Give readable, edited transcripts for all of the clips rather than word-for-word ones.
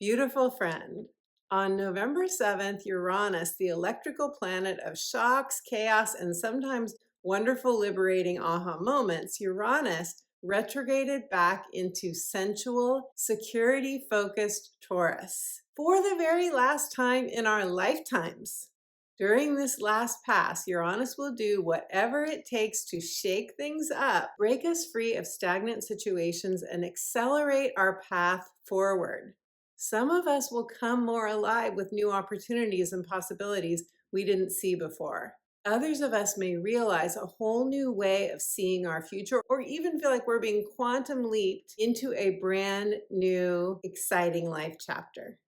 Beautiful friend. On November 7th, Uranus, the electrical planet of shocks, chaos, and sometimes wonderful, liberating aha moments, Uranus retrograded back into sensual, security focused Taurus for the very last time in our lifetimes. During this last pass, Uranus will do whatever it takes to shake things up, break us free of stagnant situations, and accelerate our path forward. Some of us will come more alive with new opportunities and possibilities we didn't see before. Others of us may realize a whole new way of seeing our future, or even feel like we're being quantum leaped into a brand new, exciting life chapter.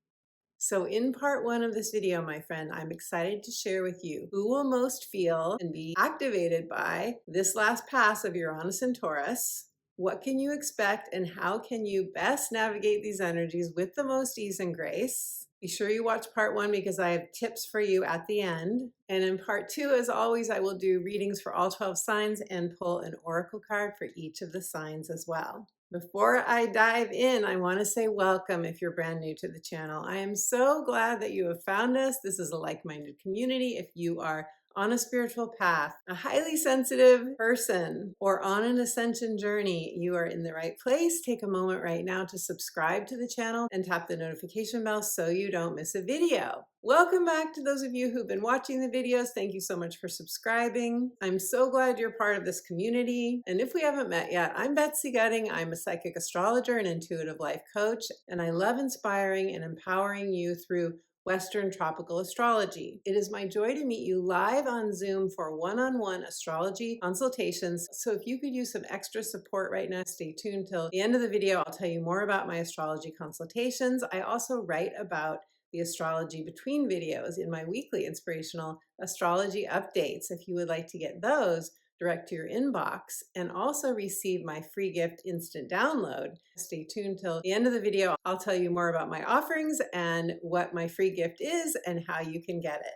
So in part one of this video, my friend, I'm excited to share with you who will most feel and be activated by this last pass of Uranus and Taurus. What can you expect and how can you best navigate these energies with the most ease and grace? Be sure you watch part one because I have tips for you at the end. And in part two, as always, I will do readings for all 12 signs and pull an oracle card for each of the signs as well. Before I dive in, I want to say welcome if you're brand new to the channel. I am so glad that you have found us. This is a like-minded community. If you are on a spiritual path, a highly sensitive person, or on an ascension journey, you are in the right place. Take a moment right now to subscribe to the channel and tap the notification bell so you don't miss a video. Welcome back to those of you who've been watching the videos. Thank you so much for subscribing. I'm so glad you're part of this community. And if we haven't met yet, I'm Betsy. I'm a psychic astrologer and intuitive life coach, and I love inspiring and empowering you through Western tropical astrology. It is my joy to meet you live on Zoom for one-on-one astrology consultations. So if you could use some extra support right now, stay tuned till the end of the video. I'll tell you more about my astrology consultations. I also write about the astrology between videos in my weekly inspirational astrology updates. If you would like to get those direct to your inbox and also receive my free gift instant download, stay tuned till the end of the video. I'll tell you more about my offerings and what my free gift is and how you can get it.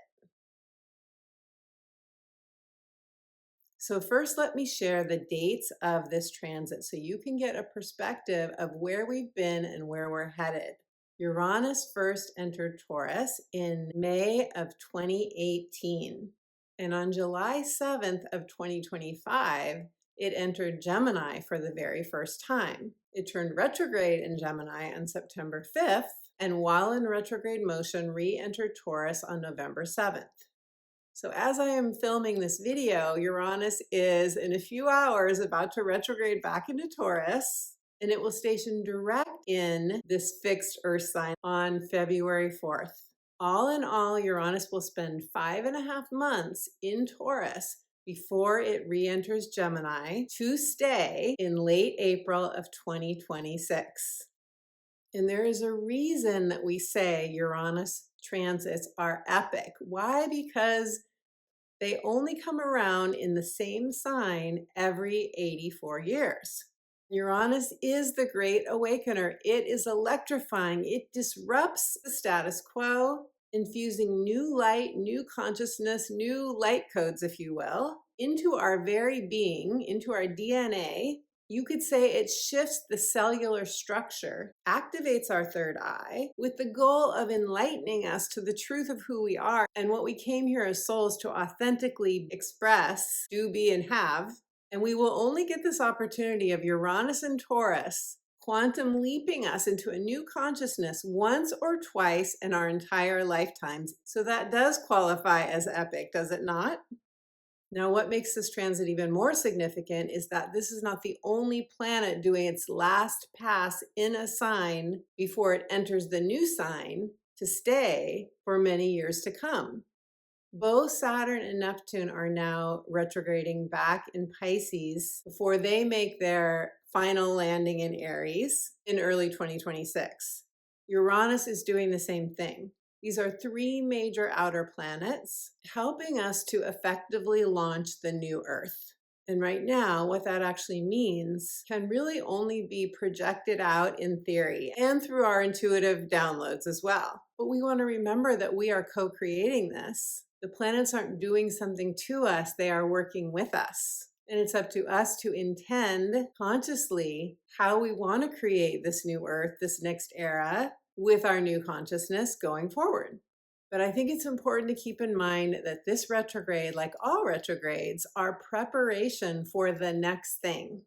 So first, let me share the dates of this transit so you can get a perspective of where we've been and where we're headed. Uranus first entered Taurus in May of 2018. And on July 7th of 2025, it entered Gemini for the very first time. It turned retrograde in Gemini on September 5th, and while in retrograde motion, re-entered Taurus on November 7th. So as I am filming this video, Uranus is in a few hours about to retrograde back into Taurus, and it will station direct in this fixed Earth sign on February 4th. All in all, Uranus will spend 5.5 months in Taurus before it re-enters Gemini to stay in late April of 2026. And there is a reason that we say Uranus transits are epic. Why? Because they only come around in the same sign every 84 years. Uranus is the great awakener. It is electrifying. It disrupts the status quo, infusing new light, new consciousness, new light codes, if you will, into our very being, into our DNA. You could say it shifts the cellular structure, activates our third eye, with the goal of enlightening us to the truth of who we are and what we came here as souls to authentically express, do, be, and have. And we will only get this opportunity of Uranus and Taurus quantum leaping us into a new consciousness once or twice in our entire lifetimes. So that does qualify as epic, does it not? Now, what makes this transit even more significant is that this is not the only planet doing its last pass in a sign before it enters the new sign to stay for many years to come. Both Saturn and Neptune are now retrograding back in Pisces before they make their final landing in Aries in early 2026. Uranus is doing the same thing. These are three major outer planets helping us to effectively launch the new Earth. And right now, what that actually means can really only be projected out in theory and through our intuitive downloads as well. But we want to remember that we are co-creating this. The planets aren't doing something to us, they are working with us. And it's up to us to intend consciously how we want to create this new Earth, this next era, with our new consciousness going forward. But I think it's important to keep in mind that this retrograde, like all retrogrades, are preparation for the next thing.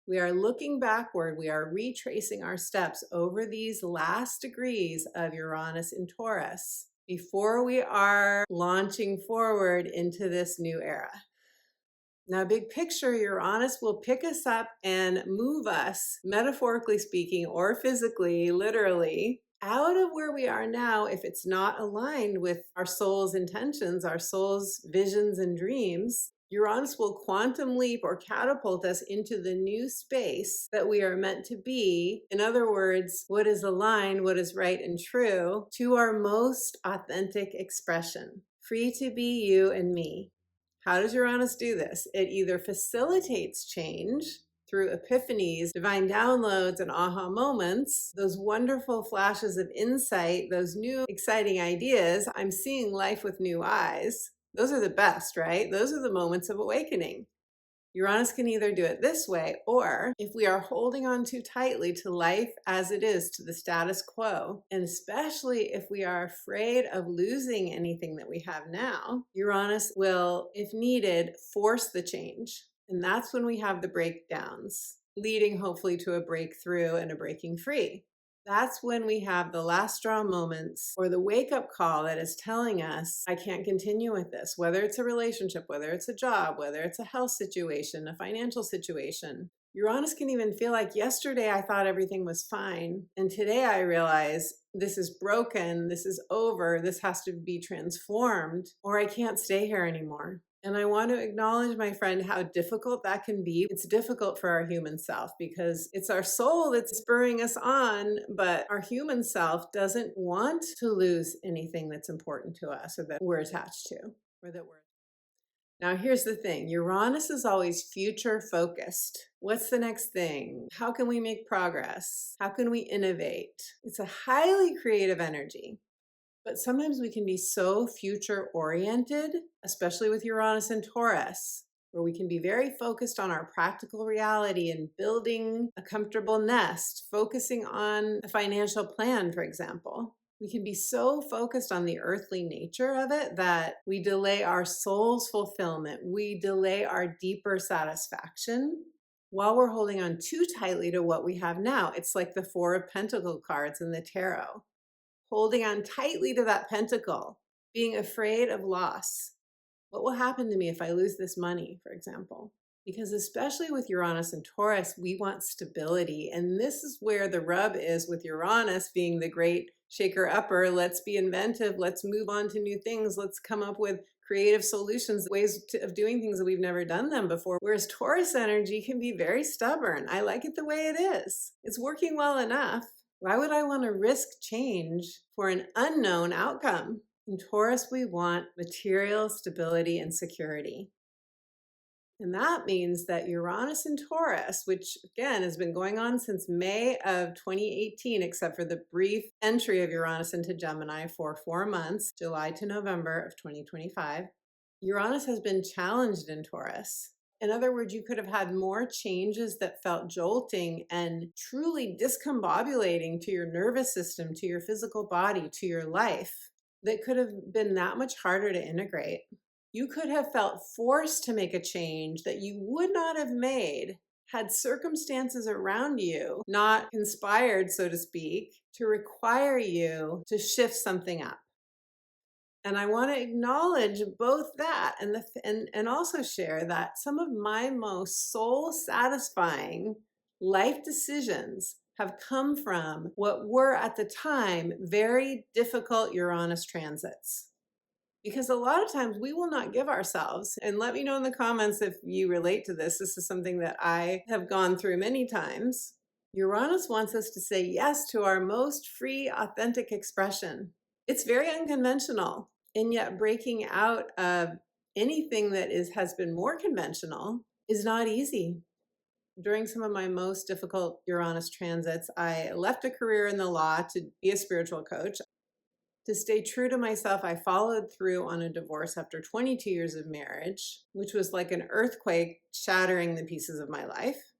We are looking backward. We are retracing our steps over these last degrees of Uranus in Taurus before we are launching forward into this new era. Now, big picture, Uranus will pick us up and move us, metaphorically speaking, or physically, literally, out of where we are now if it's not aligned with our soul's intentions, our soul's visions and dreams. Uranus will quantum leap or catapult us into the new space that we are meant to be. In other words, what is aligned, what is right and true to our most authentic expression. Free to be you and me. How does Uranus do this? It either facilitates change through epiphanies, divine downloads, and aha moments, those wonderful flashes of insight, those new exciting ideas. I'm seeing life with new eyes. Those are the best, right? Those are the moments of awakening. Uranus can either do it this way, or if we are holding on too tightly to life as it is, to the status quo, and especially if we are afraid of losing anything that we have now, Uranus will, if needed, force the change. And that's when we have the breakdowns, leading hopefully to a breakthrough and a breaking free. That's when we have the last straw moments or the wake up call that is telling us, I can't continue with this, whether it's a relationship, whether it's a job, whether it's a health situation, a financial situation. Uranus can even feel like yesterday I thought everything was fine. And today I realize this is broken, this is over, this has to be transformed, or I can't stay here anymore. And I want to acknowledge, my friend, how difficult that can be. It's difficult for our human self because it's our soul that's spurring us on, but our human self doesn't want to lose anything that's important to us or that we're attached to or that we're. Now, here's the thing. Uranus is always future focused. What's the next thing? How can we make progress? How can we innovate? It's a highly creative energy. But sometimes we can be so future oriented, especially with Uranus and Taurus, where we can be very focused on our practical reality and building a comfortable nest, focusing on a financial plan, for example. We can be so focused on the earthly nature of it that we delay our soul's fulfillment. We delay our deeper satisfaction while we're holding on too tightly to what we have now. It's like the Four of Pentacles cards in the tarot. Holding on tightly to that pentacle, being afraid of loss. What will happen to me if I lose this money, for example? Because especially with Uranus and Taurus, we want stability. And this is where the rub is with Uranus being the great shaker-upper. Let's be inventive. Let's move on to new things. Let's come up with creative solutions, ways of doing things that we've never done them before. Whereas Taurus energy can be very stubborn. I like it the way it is. It's working well enough. Why would I want to risk change for an unknown outcome? In Taurus, we want material stability and security. And that means that Uranus in Taurus, which again has been going on since May of 2018, except for the brief entry of Uranus into Gemini for 4 months, July to November of 2025, Uranus has been challenged in Taurus. In other words, you could have had more changes that felt jolting and truly discombobulating to your nervous system, to your physical body, to your life, that could have been that much harder to integrate. You could have felt forced to make a change that you would not have made had circumstances around you not conspired, so to speak, to require you to shift something up. And I want to acknowledge both that and also share that some of my most soul satisfying life decisions have come from what were at the time very difficult Uranus transits. Because a lot of times we will not give ourselves, and let me know in the comments if you relate to this. This is something that I have gone through many times. Uranus wants us to say yes to our most free, authentic expression. It's very unconventional, and yet breaking out of anything that has been more conventional is not easy. During some of my most difficult Uranus transits, I left a career in the law to be a spiritual coach. To stay true to myself, I followed through on a divorce after 22 years of marriage, which was like an earthquake shattering the pieces of my life.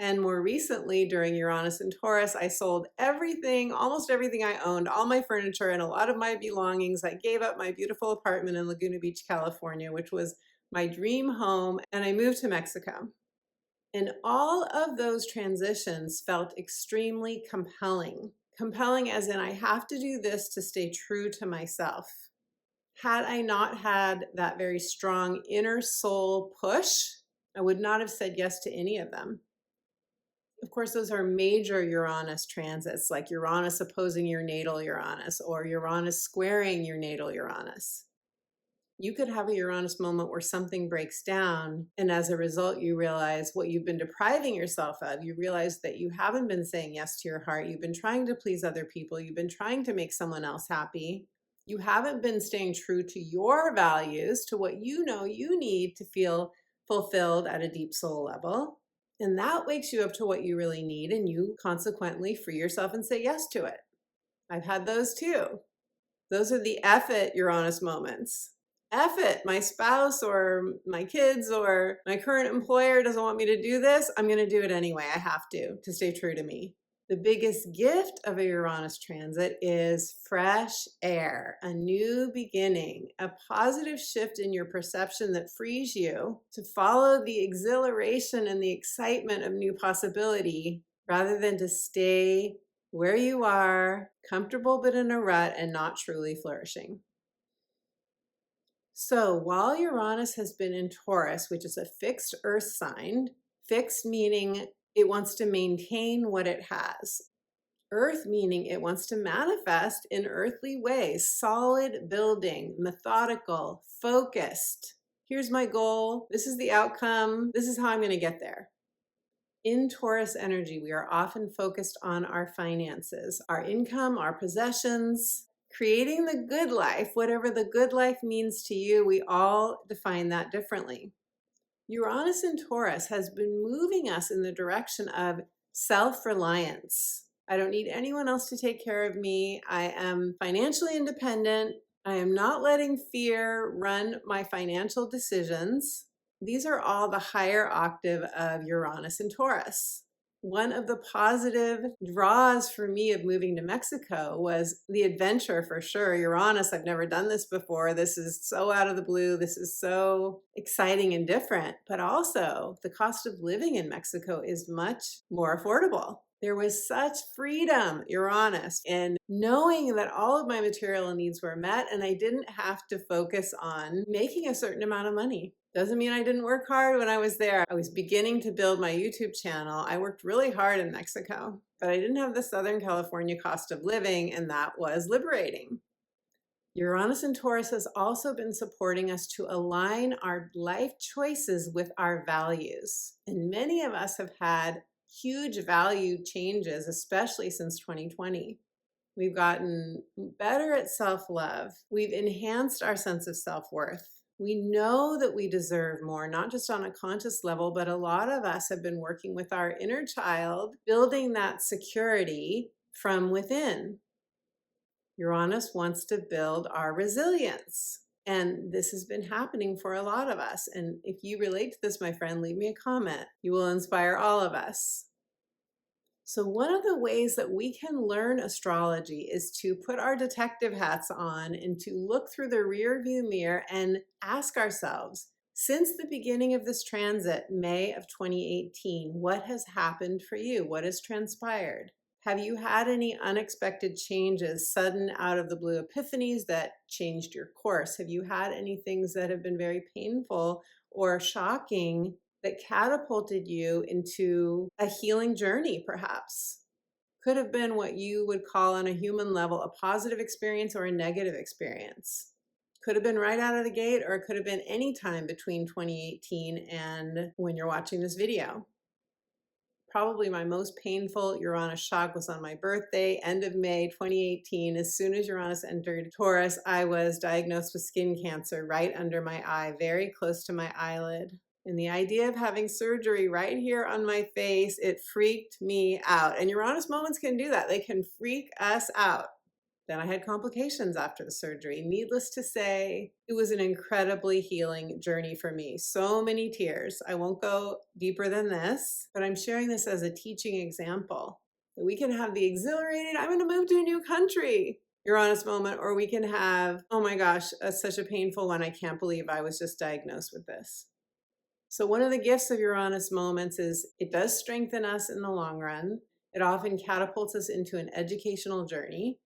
And more recently, during Uranus and Taurus, I sold everything, almost everything I owned, all my furniture and a lot of my belongings. I gave up my beautiful apartment in Laguna Beach, California, which was my dream home, and I moved to Mexico. And all of those transitions felt extremely compelling. Compelling as in, I have to do this to stay true to myself. Had I not had that very strong inner soul push, I would not have said yes to any of them. Of course, those are major Uranus transits, like Uranus opposing your natal Uranus or Uranus squaring your natal Uranus. You could have a Uranus moment where something breaks down, and as a result, you realize what you've been depriving yourself of. You realize that you haven't been saying yes to your heart. You've been trying to please other people. You've been trying to make someone else happy. You haven't been staying true to your values, to what you know you need to feel fulfilled at a deep soul level. And that wakes you up to what you really need, and you consequently free yourself and say yes to it. I've had those too. Those are the F it Uranus moments. F it, my spouse or my kids or my current employer doesn't want me to do this. I'm going to do it anyway. I have to stay true to me. The biggest gift of a Uranus transit is fresh air, a new beginning, a positive shift in your perception that frees you to follow the exhilaration and the excitement of new possibility rather than to stay where you are, comfortable but in a rut and not truly flourishing. So while Uranus has been in Taurus, which is a fixed earth sign, fixed meaning it wants to maintain what it has. Earth meaning it wants to manifest in earthly ways, solid building, methodical, focused. Here's my goal. This is the outcome. This is how I'm going to get there. In Taurus energy, we are often focused on our finances, our income, our possessions, creating the good life, whatever the good life means to you. We all define that differently. Uranus in Taurus has been moving us in the direction of self-reliance. I don't need anyone else to take care of me. I am financially independent. I am not letting fear run my financial decisions. These are all the higher octave of Uranus and Taurus. One of the positive draws for me of moving to Mexico was the adventure, for sure. Uranus, I've never done this before. This is so out of the blue. This is so exciting and different. But also, the cost of living in Mexico is much more affordable. There was such freedom, Uranus, in knowing that all of my material needs were met and I didn't have to focus on making a certain amount of money. Doesn't mean I didn't work hard when I was there. I was beginning to build my YouTube channel. I worked really hard in Mexico, but I didn't have the Southern California cost of living, and that was liberating. Uranus and Taurus has also been supporting us to align our life choices with our values. And many of us have had huge value changes, especially since 2020. We've gotten better at self-love. We've enhanced our sense of self-worth. We know that we deserve more, not just on a conscious level, but a lot of us have been working with our inner child, building that security from within. Uranus wants to build our resilience. And this has been happening for a lot of us. And if you relate to this, my friend, leave me a comment. You will inspire all of us. So one of the ways that we can learn astrology is to put our detective hats on and to look through the rear view mirror and ask ourselves, since the beginning of this transit, May of 2018, what has happened for you? What has transpired? Have you had any unexpected changes, sudden out of the blue epiphanies that changed your course? Have you had any things that have been very painful or shocking that catapulted you into a healing journey, perhaps? Could have been what you would call on a human level a positive experience or a negative experience. Could have been right out of the gate, or it could have been any time between 2018 and when you're watching this video. Probably my most painful Uranus shock was on my birthday, end of May 2018. As soon as Uranus entered Taurus, I was diagnosed with skin cancer right under my eye, very close to my eyelid. And the idea of having surgery right here on my face, it freaked me out. And Uranus moments can do that. They can freak us out. Then I had complications after the surgery. Needless to say, it was an incredibly healing journey for me. So many tears. I won't go deeper than this, but I'm sharing this as a teaching example that we can have the exhilarated, I'm going to move to a new country Uranus moment, or we can have, oh my gosh, such a painful one. I can't believe I was just diagnosed with this. So one of the gifts of Uranus moments is it does strengthen us in the long run. It often catapults us into an educational journey,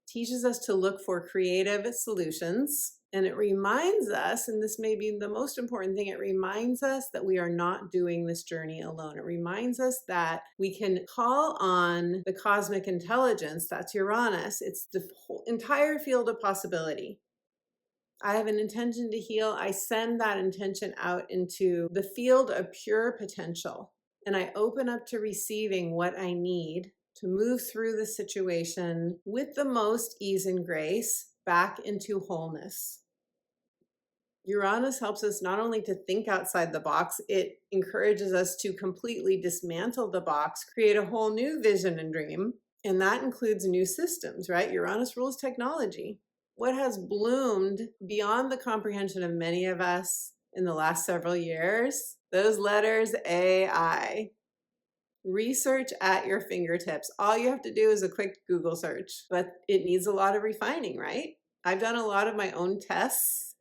teaches us to look for creative solutions, and it reminds us, and this may be the most important thing, it reminds us that we are not doing this journey alone. It reminds us that we can call on the cosmic intelligence, that's Uranus. It's the whole entire field of possibility. I have an intention to heal. I send that intention out into the field of pure potential, and I open up to receiving what I need to move through the situation with the most ease and grace back into wholeness. Uranus helps us not only to think outside the box, it encourages us to completely dismantle the box, create a whole new vision and dream. And that includes new systems, right? Uranus rules technology. What has bloomed beyond the comprehension of many of us in the last several years? Those letters, AI. Research at your fingertips. All you have to do is a quick Google search, but it needs a lot of refining, right? I've done a lot of my own test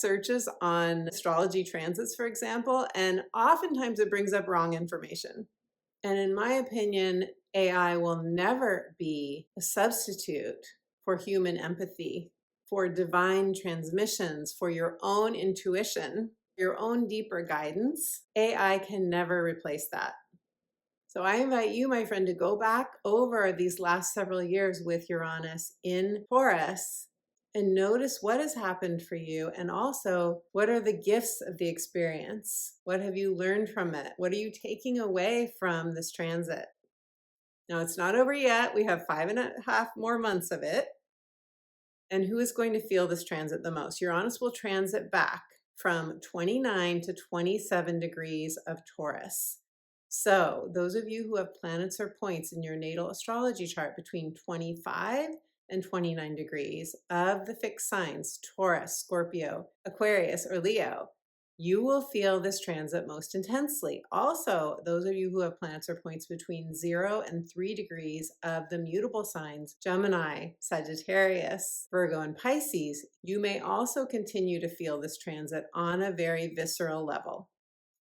searches on astrology transits, for example, and oftentimes it brings up wrong information. And in my opinion, AI will never be a substitute for human empathy, for divine transmissions, for your own intuition, your own deeper guidance. AI can never replace that. So I invite you, my friend, to go back over these last several years with Uranus in Taurus and notice what has happened for you, and also what are the gifts of the experience? What have you learned from it? What are you taking away from this transit? Now, it's not over yet. We have 5.5 more months of it. And who is going to feel this transit the most? Uranus will transit back from 29 to 27 degrees of Taurus. So those of you who have planets or points in your natal astrology chart between 25 and 29 degrees of the fixed signs, Taurus, Scorpio, Aquarius, or Leo, you will feel this transit most intensely. Also, those of you who have planets or points between 0 and 3 degrees of the mutable signs, Gemini, Sagittarius, Virgo, and Pisces, you may also continue to feel this transit on a very visceral level.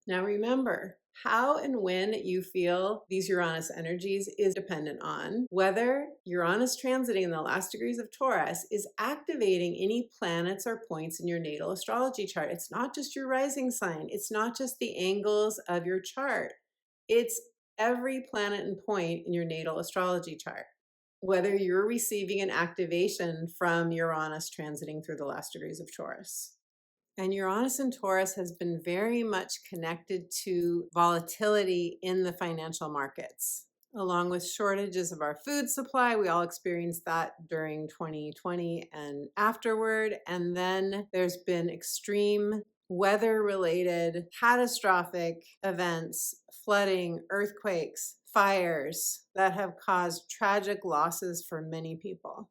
Now remember, how and when you feel these Uranus energies is dependent on whether Uranus transiting in the last degrees of Taurus is activating any planets or points in your natal astrology chart. It's not just your rising sign. It's not just the angles of your chart. It's every planet and point in your natal astrology chart. Whether you're receiving an activation from Uranus transiting through the last degrees of Taurus. And Uranus in Taurus has been very much connected to volatility in the financial markets, along with shortages of our food supply. We all experienced that during 2020 and afterward. And then there's been extreme weather-related catastrophic events, flooding, earthquakes, fires that have caused tragic losses for many people.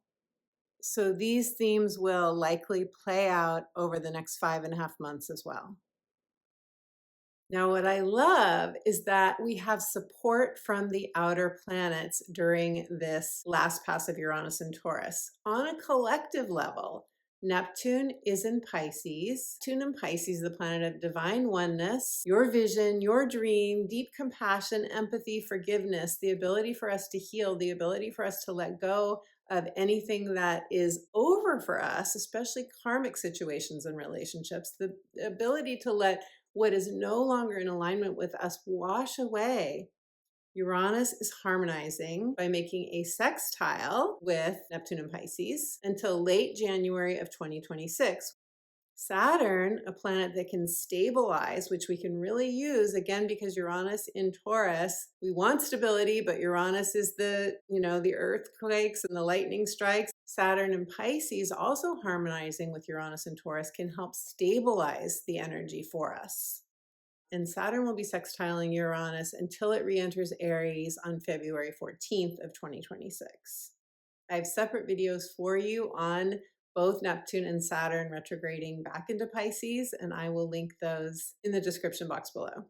So these themes will likely play out over the next 5.5 months as well. Now, what I love is that we have support from the outer planets during this last pass of Uranus and Taurus. On a collective level, Neptune is in Pisces. Neptune in Pisces, the planet of divine oneness, your vision, your dream, deep compassion, empathy, forgiveness, the ability for us to heal, the ability for us to let go of anything that is over for us, especially karmic situations and relationships, the ability to let what is no longer in alignment with us wash away. Uranus is harmonizing by making a sextile with Neptune and Pisces until late January of 2026. Saturn, a planet that can stabilize, which we can really use, again, because Uranus in Taurus, we want stability, but Uranus is the earthquakes and the lightning strikes. Saturn and Pisces also harmonizing with Uranus and Taurus can help stabilize the energy for us. And Saturn will be sextiling Uranus until it re-enters Aries on February 14th of 2026. I have separate videos for you on both Neptune and Saturn retrograding back into Pisces, and I will link those in the description box below.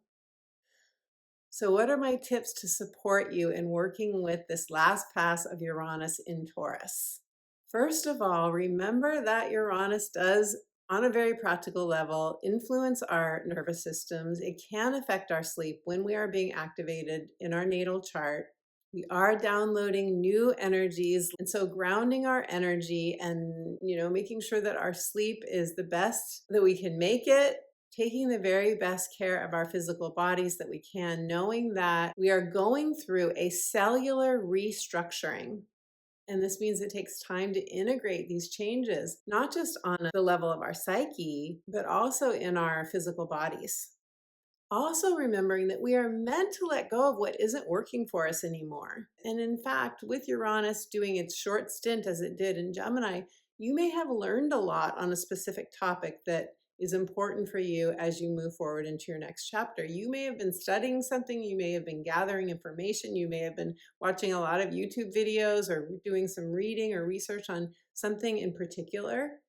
So what are my tips to support you in working with this last pass of Uranus in Taurus? First of all, remember that Uranus does, on a very practical level, influence our nervous systems. It can affect our sleep when we are being activated in our natal chart. We are downloading new energies. And so grounding our energy and, making sure that our sleep is the best that we can make it, taking the very best care of our physical bodies that we can, knowing that we are going through a cellular restructuring. And this means it takes time to integrate these changes, not just on the level of our psyche, but also in our physical bodies. Also remembering that we are meant to let go of what isn't working for us anymore. And in fact, with Uranus doing its short stint as it did in Gemini, you may have learned a lot on a specific topic that is important for you as you move forward into your next chapter. You may have been studying something, you may have been gathering information, you may have been watching a lot of YouTube videos or doing some reading or research on something in particular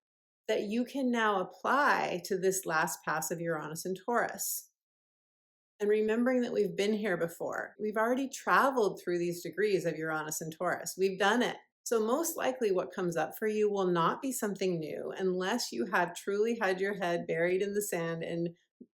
that you can now apply to this last pass of Uranus and Taurus. And remembering that we've been here before. We've already traveled through these degrees of Uranus and Taurus. We've done it. So most likely what comes up for you will not be something new unless you have truly had your head buried in the sand. And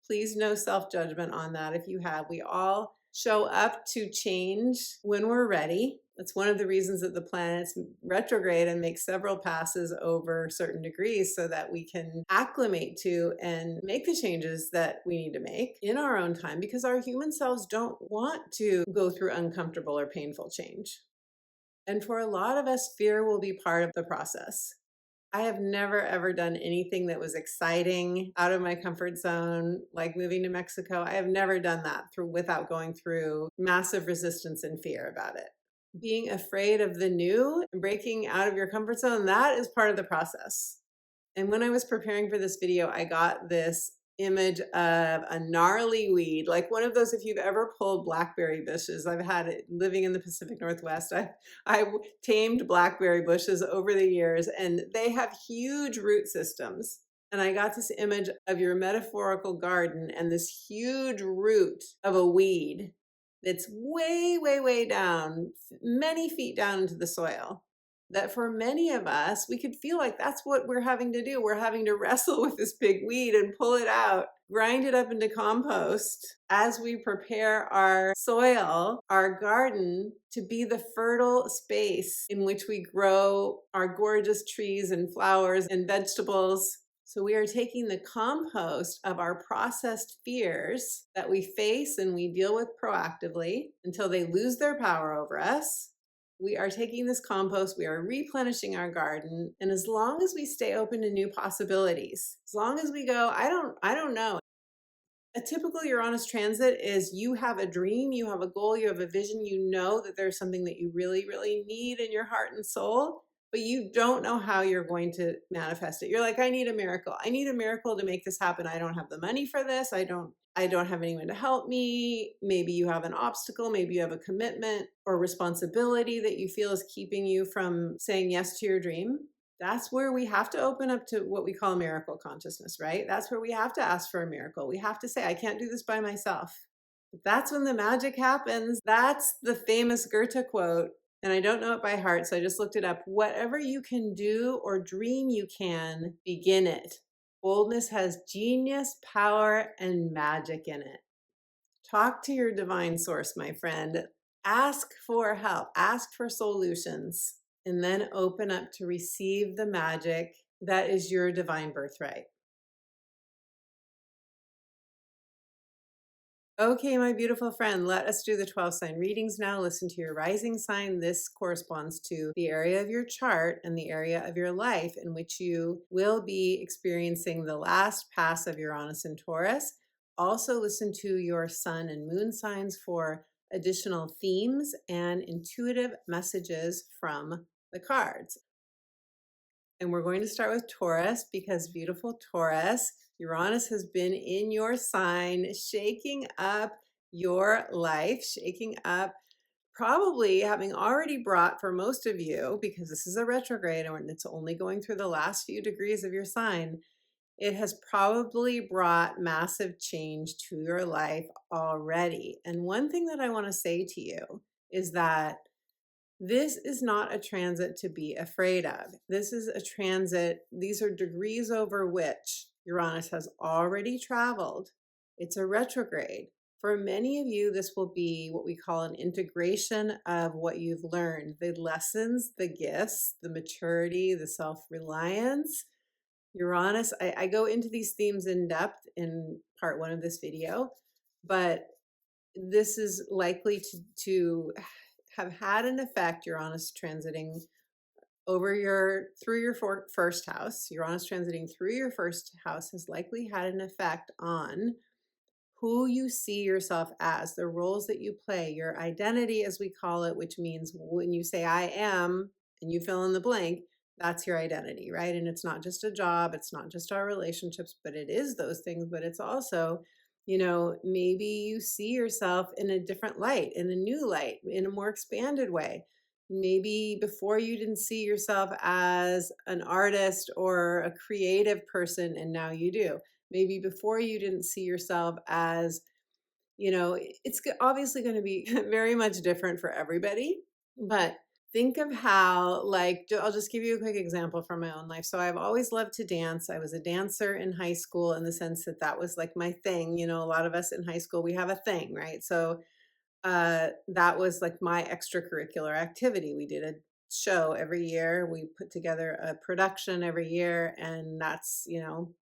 please no self-judgment on that if you have. We all show up to change when we're ready. That's one of the reasons that the planets retrograde and make several passes over certain degrees so that we can acclimate to and make the changes that we need to make in our own time, because our human selves don't want to go through uncomfortable or painful change. And for a lot of us, fear will be part of the process. I have never, ever done anything that was exciting, out of my comfort zone, like moving to Mexico. I have never done that without going through massive resistance and fear about it. Being afraid of the new and breaking out of your comfort zone, that is part of the process. And when I was preparing for this video, I got this image of a gnarly weed, like one of those, if you've ever pulled blackberry bushes. I've had it living in the Pacific Northwest. I tamed blackberry bushes over the years, and they have huge root systems. And I got this image of your metaphorical garden and this huge root of a weed that's way, way, way down, many feet down into the soil. That for many of us, we could feel like that's what we're having to do. We're having to wrestle with this big weed and pull it out, grind it up into compost as we prepare our soil, our garden, to be the fertile space in which we grow our gorgeous trees and flowers and vegetables. So we are taking the compost of our processed fears that we face and we deal with proactively until they lose their power over us. We are taking this compost, we are replenishing our garden, and as long as we stay open to new possibilities, as long as we go, I don't know. A typical Uranus transit is you have a dream, you have a goal, you have a vision, you know that there's something that you really, really need in your heart and soul, but you don't know how you're going to manifest it. You're like, I need a miracle. I need a miracle to make this happen. I don't have the money for this. I don't have anyone to help me. Maybe you have an obstacle. Maybe you have a commitment or responsibility that you feel is keeping you from saying yes to your dream. That's where we have to open up to what we call miracle consciousness, right? That's where we have to ask for a miracle. We have to say, I can't do this by myself. That's when the magic happens. That's the famous Goethe quote. And I don't know it by heart, so I just looked it up. Whatever you can do or dream you can, begin it. Boldness has genius, power, and magic in it. Talk to your divine source, my friend. Ask for help. Ask for solutions. And then open up to receive the magic that is your divine birthright. Okay, my beautiful friend, let us do the 12 sign readings now. Listen to your rising sign. This corresponds to the area of your chart and the area of your life in which you will be experiencing the last pass of Uranus and Taurus. Also, listen to your sun and moon signs for additional themes and intuitive messages from the cards. And we're going to start with Taurus because beautiful Taurus, Uranus has been in your sign, shaking up your life, shaking up probably having already brought for most of you, because this is a retrograde and it's only going through the last few degrees of your sign, it has probably brought massive change to your life already. And one thing that I want to say to you is that this is not a transit to be afraid of. This is a transit, these are degrees over which Uranus has already traveled. It's a retrograde. For many of you, this will be what we call an integration of what you've learned, the lessons, the gifts, the maturity, the self-reliance. Uranus, I go into these themes in depth in part 1 of this video, but this is likely to have had an effect, Uranus transiting through your first house. Uranus transiting through your first house has likely had an effect on who you see yourself as, the roles that you play, your identity, as we call it, which means when you say I am and you fill in the blank, that's your identity, right? And it's not just a job, it's not just our relationships, but it is those things. But it's also, maybe you see yourself in a different light, in a new light, in a more expanded way. Maybe before you didn't see yourself as an artist or a creative person, and now you do. Maybe before you didn't see yourself as, it's obviously going to be very much different for everybody. But think of how, like, I'll just give you a quick example from my own life. So I've always loved to dance. I was a dancer in high school in the sense that that was like my thing. A lot of us in high school, we have a thing, right? So that was like my extracurricular activity. We did a show every year. We put together a production every year. And that's,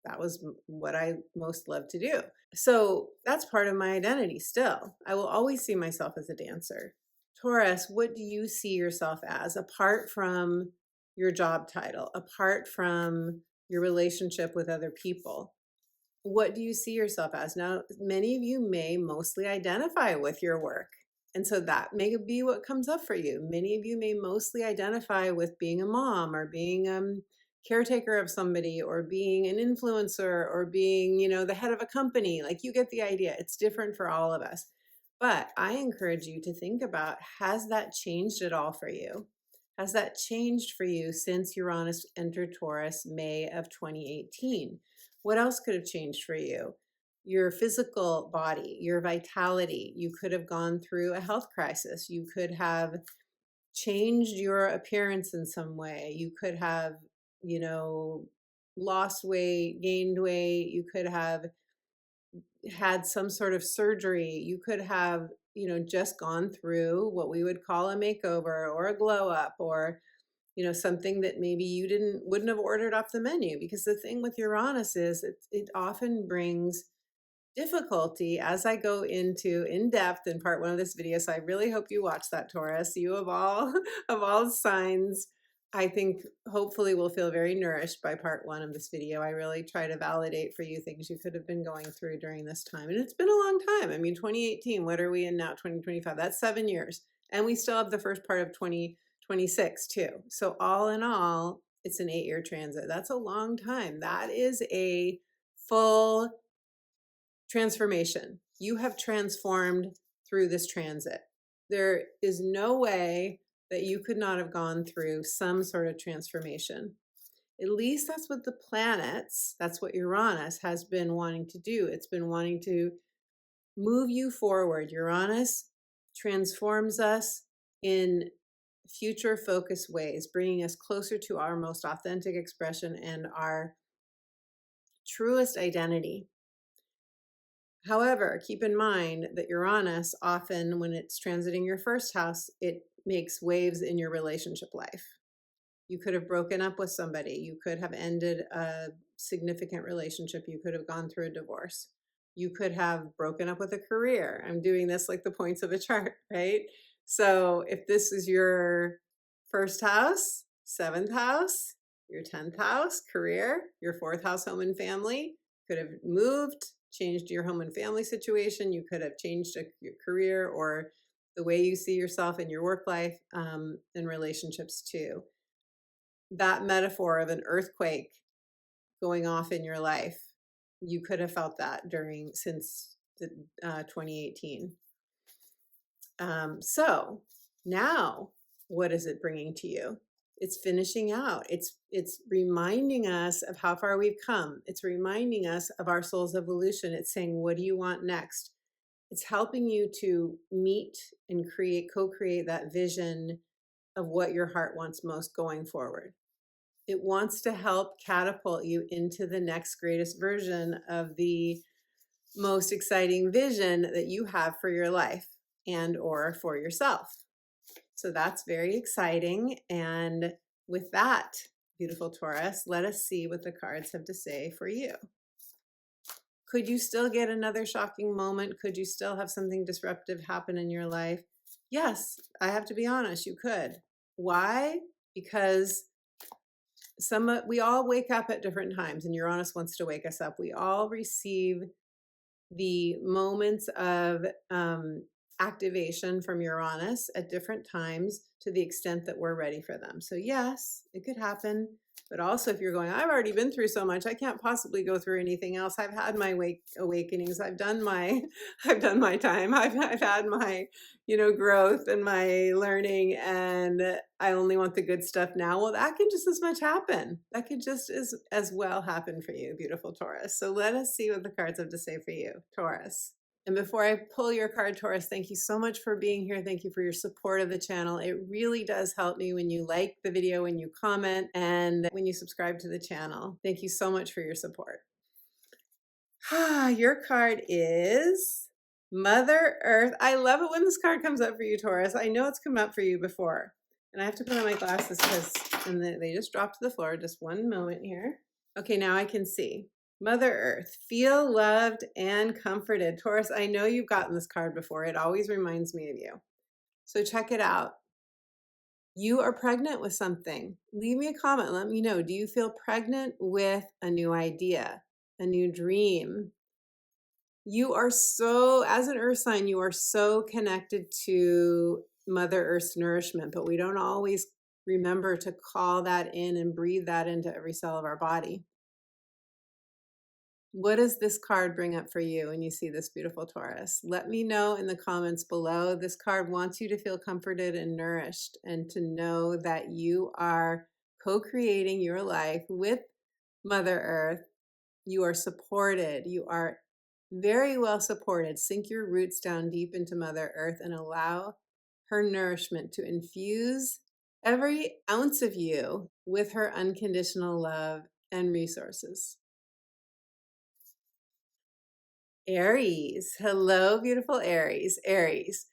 that was what I most loved to do. So that's part of my identity still. I will always see myself as a dancer. Taurus, what do you see yourself as apart from your job title, apart from your relationship with other people? What do you see yourself as? Now, many of you may mostly identify with your work. And so that may be what comes up for you. Many of you may mostly identify with being a mom or being a caretaker of somebody or being an influencer or being, the head of a company. Like, you get the idea. It's different for all of us. But I encourage you to think about, has that changed at all for you? Has that changed for you since Uranus entered Taurus May of 2018? What else could have changed for you? Your physical body, your vitality. You could have gone through a health crisis. You could have changed your appearance in some way. You could have, lost weight, gained weight. You could have had some sort of surgery. You could have, just gone through what we would call a makeover or a glow up, or something that maybe you wouldn't have ordered off the menu. Because the thing with Uranus is it often brings difficulty, as I go into in depth in part 1 of this video. So I really hope you watch that, Taurus. You of all of all signs, I think hopefully will feel very nourished by part 1 of this video. I really try to validate for you things you could have been going through during this time. And it's been a long time. I mean, 2018, what are we in now? 2025, that's 7 years. And we still have the first part of 2026 too. So all in all, it's an 8-year transit. That's a long time. That is a full transformation. You have transformed through this transit. There is no way that you could not have gone through some sort of transformation. At least that's what the planets, that's what Uranus has been wanting to do. It's been wanting to move you forward. Uranus transforms us in future focused ways, bringing us closer to our most authentic expression and our truest identity. However, keep in mind that Uranus often, when it's transiting your first house, it makes waves in your relationship life. You could have broken up with somebody. You could have ended a significant relationship. You could have gone through a divorce. You could have broken up with a career. I'm doing this like the points of a chart, right? So if this is your first house, 7th house, your 10th house, career, your 4th house, home and family, could have moved, changed your home and family situation. You could have changed your career or the way you see yourself in your work life, and relationships too. That metaphor of an earthquake going off in your life, you could have felt that since 2018. So Now, what is it bringing to you? It's finishing out. It's reminding us of how far we've come. It's reminding us of our soul's evolution. It's saying, what do you want next? It's helping you to meet and co-create that vision of what your heart wants most going forward. It wants to help catapult you into the next greatest version of the most exciting vision that you have for your life and or for yourself. So that's very exciting. And with that, beautiful Taurus, let us see what the cards have to say for you. Could you still get another shocking moment? Could you still have something disruptive happen in your life? Yes, I have to be honest, you could. Why? Because we all wake up at different times, and Uranus wants to wake us up. We all receive the moments of activation from Uranus at different times to the extent that we're ready for them. So yes, it could happen. But also if you're going, I've already been through so much, I can't possibly go through anything else. I've had my awakenings. I've done my time. I've had my, growth and my learning, and I only want the good stuff now. Well, that can just as much happen. That could just as well happen for you, beautiful Taurus. So let us see what the cards have to say for you, Taurus. And before I pull your card, Taurus, thank you so much for being here. Thank you for your support of the channel. It really does help me when you like the video, when you comment, and when you subscribe to the channel. Thank you so much for your support. Your card is Mother Earth. I love it when this card comes up for you, Taurus. I know it's come up for you before. And I have to put on my glasses because they just dropped to the floor. Just one moment here. Okay, now I can see. Mother Earth, feel loved and comforted. Taurus, I know you've gotten this card before. It always reminds me of you. So check it out. You are pregnant with something. Leave me a comment. Let me know. Do you feel pregnant with a new idea, a new dream? You are so, as an earth sign, you are so connected to Mother Earth's nourishment, but we don't always remember to call that in and breathe that into every cell of our body. What does this card bring up for you when you see this beautiful Taurus? Let me know in the comments below. This card wants you to feel comforted and nourished and to know that you are co-creating your life with Mother Earth. You are supported. You are very well supported. Sink your roots down deep into Mother Earth and allow her nourishment to infuse every ounce of you with her unconditional love and resources. Aries. Hello, beautiful Aries. Aries,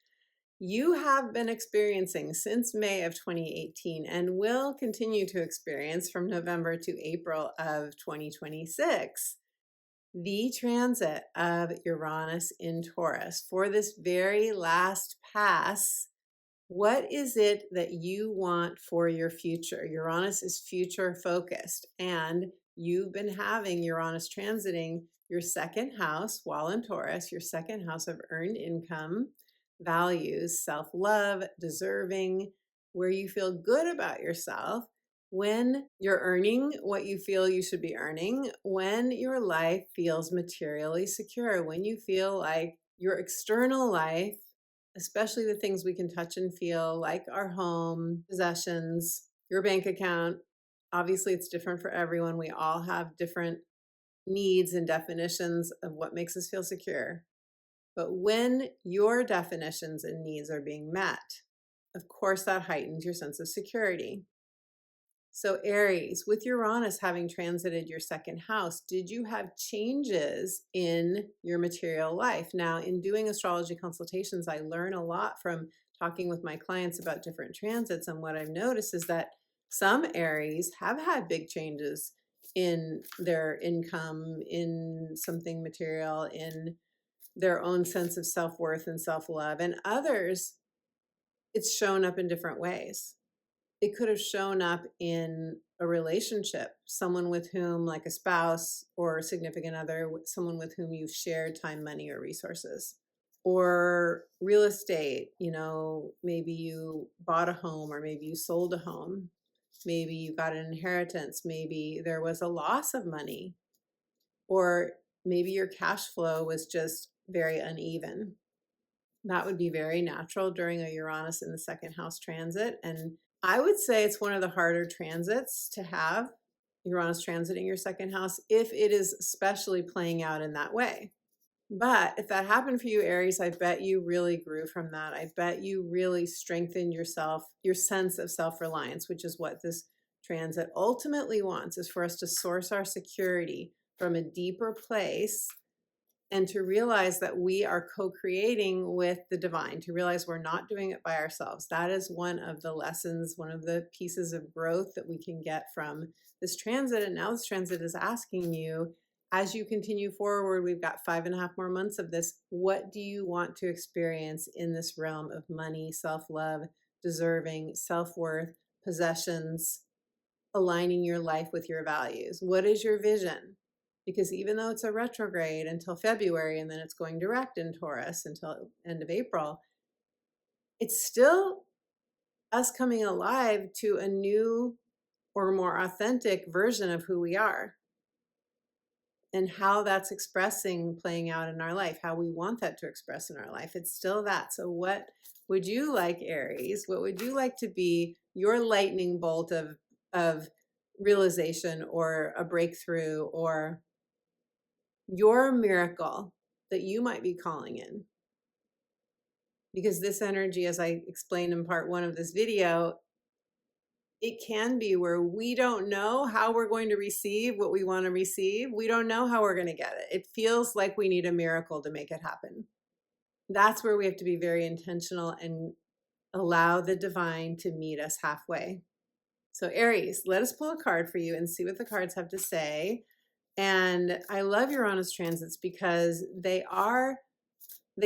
you have been experiencing since May of 2018 and will continue to experience from November to April of 2026 the transit of Uranus in Taurus. For this very last pass, what is it that you want for your future? Uranus is future focused, and you've been having Uranus transiting your second house while in Taurus, your second house of earned income, values, self-love, deserving, where you feel good about yourself, when you're earning what you feel you should be earning, when your life feels materially secure, when you feel like your external life, especially the things we can touch and feel, like our home, possessions, your bank account. Obviously, it's different for everyone. We all have different needs and definitions of what makes us feel secure. But when your definitions and needs are being met, of course, that heightens your sense of security. So Aries, with Uranus having transited your second house, did you have changes in your material life? Now, in doing astrology consultations, I learn a lot from talking with my clients about different transits. And what I've noticed is that some Aries have had big changes in their income, in something material, in their own sense of self-worth and self-love. And others, it's shown up in different ways. It could have shown up in a relationship, someone with whom, like a spouse or a significant other, someone with whom you've shared time, money, or resources. Or real estate, maybe you bought a home, or maybe you sold a home. Maybe you got an inheritance. Maybe there was a loss of money. Or maybe your cash flow was just very uneven. That would be very natural during a Uranus in the second house transit. And I would say it's one of the harder transits to have, Uranus transiting your second house, if it is especially playing out in that way. But if that happened for you, Aries, I bet you really grew from that. I bet you really strengthened yourself, your sense of self-reliance, which is what this transit ultimately wants, is for us to source our security from a deeper place and to realize that we are co-creating with the divine, to realize we're not doing it by ourselves. That is one of the lessons, one of the pieces of growth that we can get from this transit. And now this transit is asking you, as you continue forward, we've got 5.5 more months of this. What do you want to experience in this realm of money, self-love, deserving, self-worth, possessions, aligning your life with your values? What is your vision? Because even though it's a retrograde until February, and then it's going direct in Taurus until end of April, it's still us coming alive to a new or more authentic version of who we are and how that's playing out in our life, how we want that to express in our life. It's still that. So what would you like, Aries? What would you like to be your lightning bolt of realization or a breakthrough or your miracle that you might be calling in? Because this energy, as I explained in part 1 of this video, it can be where we don't know how we're going to receive what we want to receive. We don't know how we're going to get it. It feels like we need a miracle to make it happen. That's where we have to be very intentional and allow the divine to meet us halfway. So Aries, let us pull a card for you and see what the cards have to say. And I love Uranus transits because they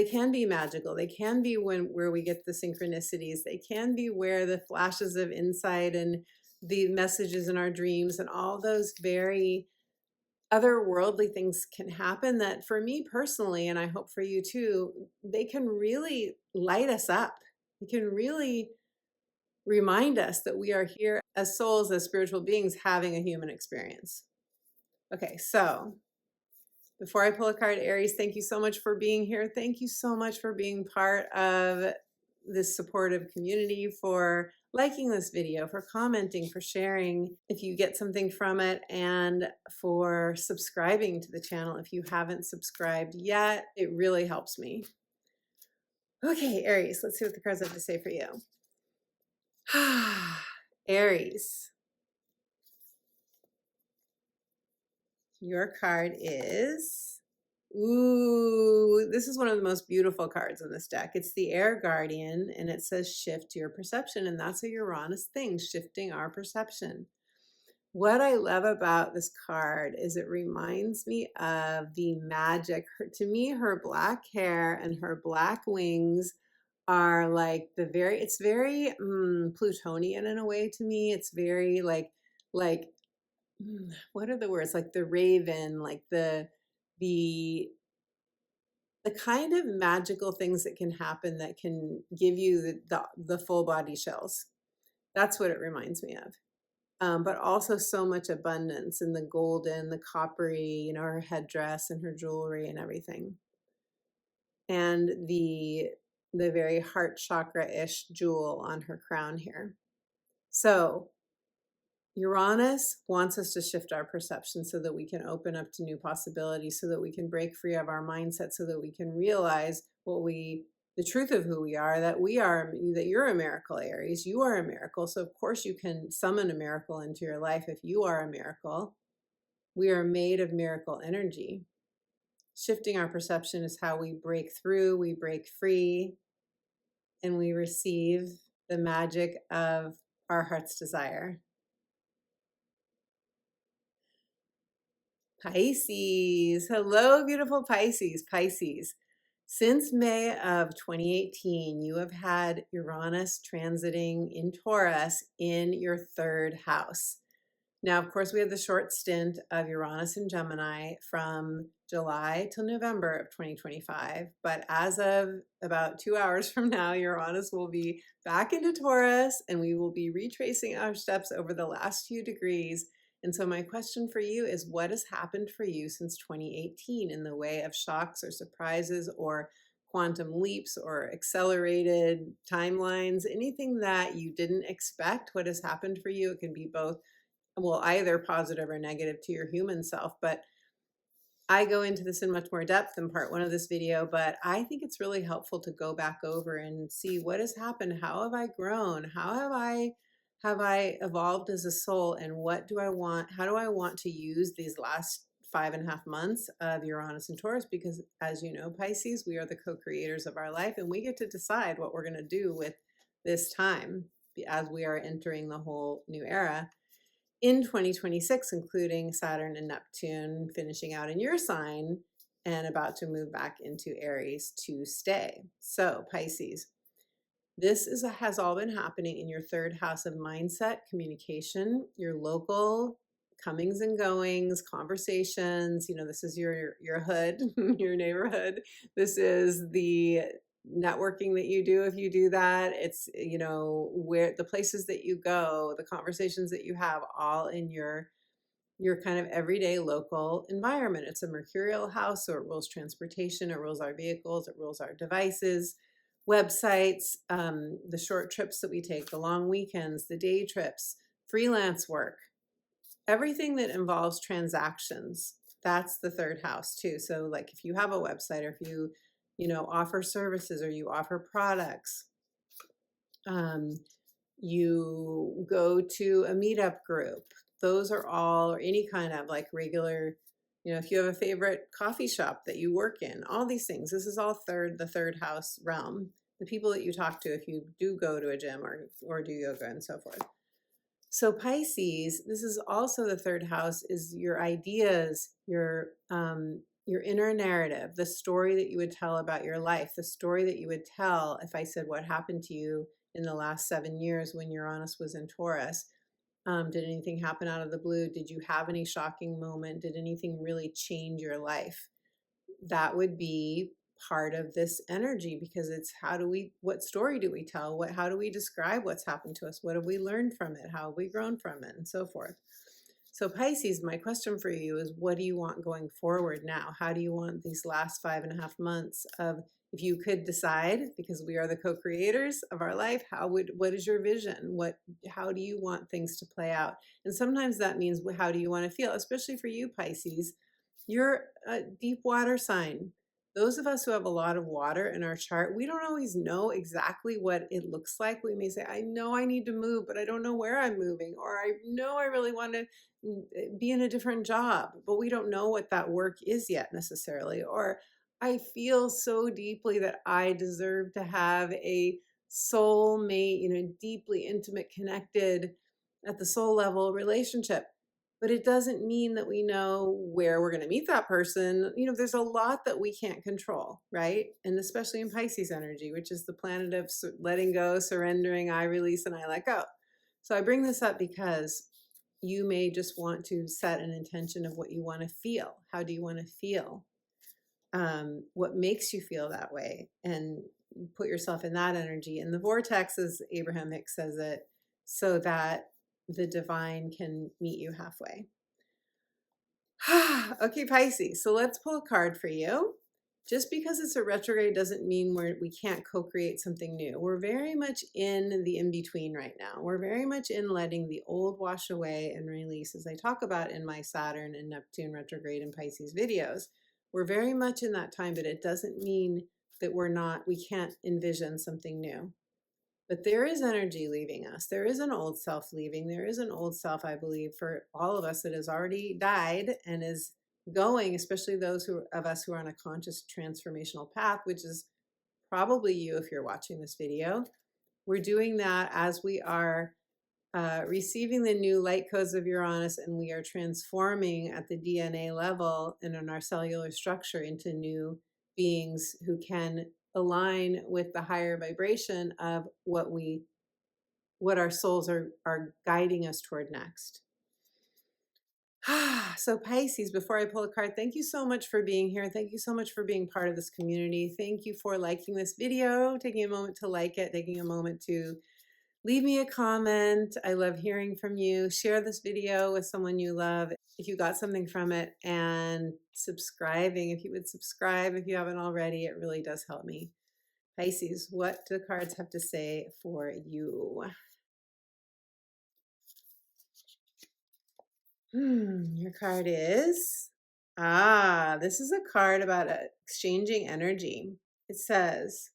can be magical. They can be where we get the synchronicities. They can be where the flashes of insight and the messages in our dreams and all those very otherworldly things can happen that for me personally, and I hope for you too, they can really light us up. They can really remind us that we are here as souls, as spiritual beings, having a human experience. Okay, so before I pull a card, Aries, thank you so much for being here. Thank you so much for being part of this supportive community, for liking this video, for commenting, for sharing if you get something from it, and for subscribing to the channel if you haven't subscribed yet. It really helps me. Okay, Aries, let's see what the cards have to say for you. Aries, your card is, ooh, this is one of the most beautiful cards in this deck. It's the Air Guardian, and it says shift your perception, and that's a Uranus thing, shifting our perception. What I love about this card is it reminds me of the magic. To me, her black hair and her black wings are like it's very Plutonian in a way to me. It's very like what are the words? Like the raven, like the kind of magical things that can happen that can give you the full body chills. That's what it reminds me of. But also so much abundance in the golden, the coppery, her headdress and her jewelry and everything. And the very heart chakra-ish jewel on her crown here. So Uranus wants us to shift our perception so that we can open up to new possibilities, so that we can break free of our mindset, so that we can realize the truth of who we are, that you're a miracle, Aries. You are a miracle. So of course you can summon a miracle into your life if you are a miracle. We are made of miracle energy. Shifting our perception is how we break through, we break free, and we receive the magic of our heart's desire. Pisces. Hello, beautiful Pisces. Pisces. Since May of 2018, you have had Uranus transiting in Taurus in your 3rd house. Now, of course, we had the short stint of Uranus in Gemini from July till November of 2025. But as of about 2 hours from now, Uranus will be back into Taurus, and we will be retracing our steps over the last few degrees. And so my question for you is, what has happened for you since 2018 in the way of shocks or surprises or quantum leaps or accelerated timelines, anything that you didn't expect, what has happened for you. It can be both, well, either positive or negative to your human self. But I go into this in much more depth in part one of this video, but I think it's really helpful to go back over and see what has happened. How have I grown? How have I evolved as a soul? And what do I want? How do I want to use these last 5.5 months of Uranus and Taurus? Because as you know, Pisces, we are the co-creators of our life, and we get to decide what we're going to do with this time as we are entering the whole new era in 2026, including Saturn and Neptune finishing out in your sign and about to move back into Aries to stay. So Pisces, this has all been happening in your third house of mindset, communication, your local comings and goings, conversations. You know, this is your hood, your neighborhood. This is the networking that you do if you do that. It's, you know, where the places that you go, the conversations that you have, all in your kind of everyday local environment. It's a mercurial house, so it rules transportation, it rules our vehicles, it rules our devices, websites, the short trips that we take, the long weekends, the day trips, freelance work, everything that involves transactions. That's the third house too. So like if you have a website, or if you know, offer services, or you offer products, you go to a meetup group, those are all, or any kind of like regular, you know, if you have a favorite coffee shop that you work in, all these things, this is all the third house realm. The people that you talk to if you do go to a gym or do yoga and so forth. So Pisces, this is also the third house, is your ideas, your inner narrative, the story that you would tell about your life, the story that you would tell if I said what happened to you in the last 7 years when Uranus was in Taurus. Did anything happen out of the blue? Did you have any shocking moment? Did anything really change your life? That would be part of this energy, because it's what story do we tell? How do we describe what's happened to us? What have we learned from it? How have we grown from it? And so forth. So Pisces, my question for you is, what do you want going forward now? How do you want these last 5.5 months of, if you could decide, because we are the co-creators of our life, what is your vision? How do you want things to play out? And sometimes that means, how do you want to feel? Especially for you, Pisces, you're a deep water sign. Those of us who have a lot of water in our chart, we don't always know exactly what it looks like. We may say, I know I need to move, but I don't know where I'm moving. Or I know I really want to be in a different job, but we don't know what that work is yet necessarily. Or I feel so deeply that I deserve to have a soulmate, you know, deeply intimate, connected at the soul level relationship. But it doesn't mean that we know where we're going to meet that person. You know, there's a lot that we can't control, right? And especially in Pisces energy, which is the planet of letting go, surrendering, I release and I let go. So I bring this up because you may just want to set an intention of what you want to feel. How do you want to feel? What makes you feel that way? And put yourself in that energy. And the vortex, as Abraham Hicks says it, so that the divine can meet you halfway. Okay, Pisces. So let's pull a card for you. Just because it's a retrograde doesn't mean we can't co-create something new. We're very much in the in-between right now. We're very much in letting the old wash away and release, as I talk about in my Saturn and Neptune retrograde and Pisces videos. We're very much in that time, but it doesn't mean that we can't envision something new. But there is energy leaving us. There is an old self leaving. There is an old self, I believe, for all of us that has already died and is going, especially those of us who are on a conscious transformational path, which is probably you if you're watching this video. We're doing that as we are receiving the new light codes of Uranus, and we are transforming at the DNA level and in our cellular structure into new beings who can align with the higher vibration of what our souls are guiding us toward next. So Pisces, before I pull a card, thank you so much for being here. Thank you so much for being part of this community. Thank you for liking this video, taking a moment to like it, taking a moment to Leave me a comment. I love hearing from you. Share this video with someone you love if you got something from it, and subscribing. If you would subscribe if you haven't already, it really does help me. Pisces, what do the cards have to say for you? Your card is, this is a card about exchanging energy. It says,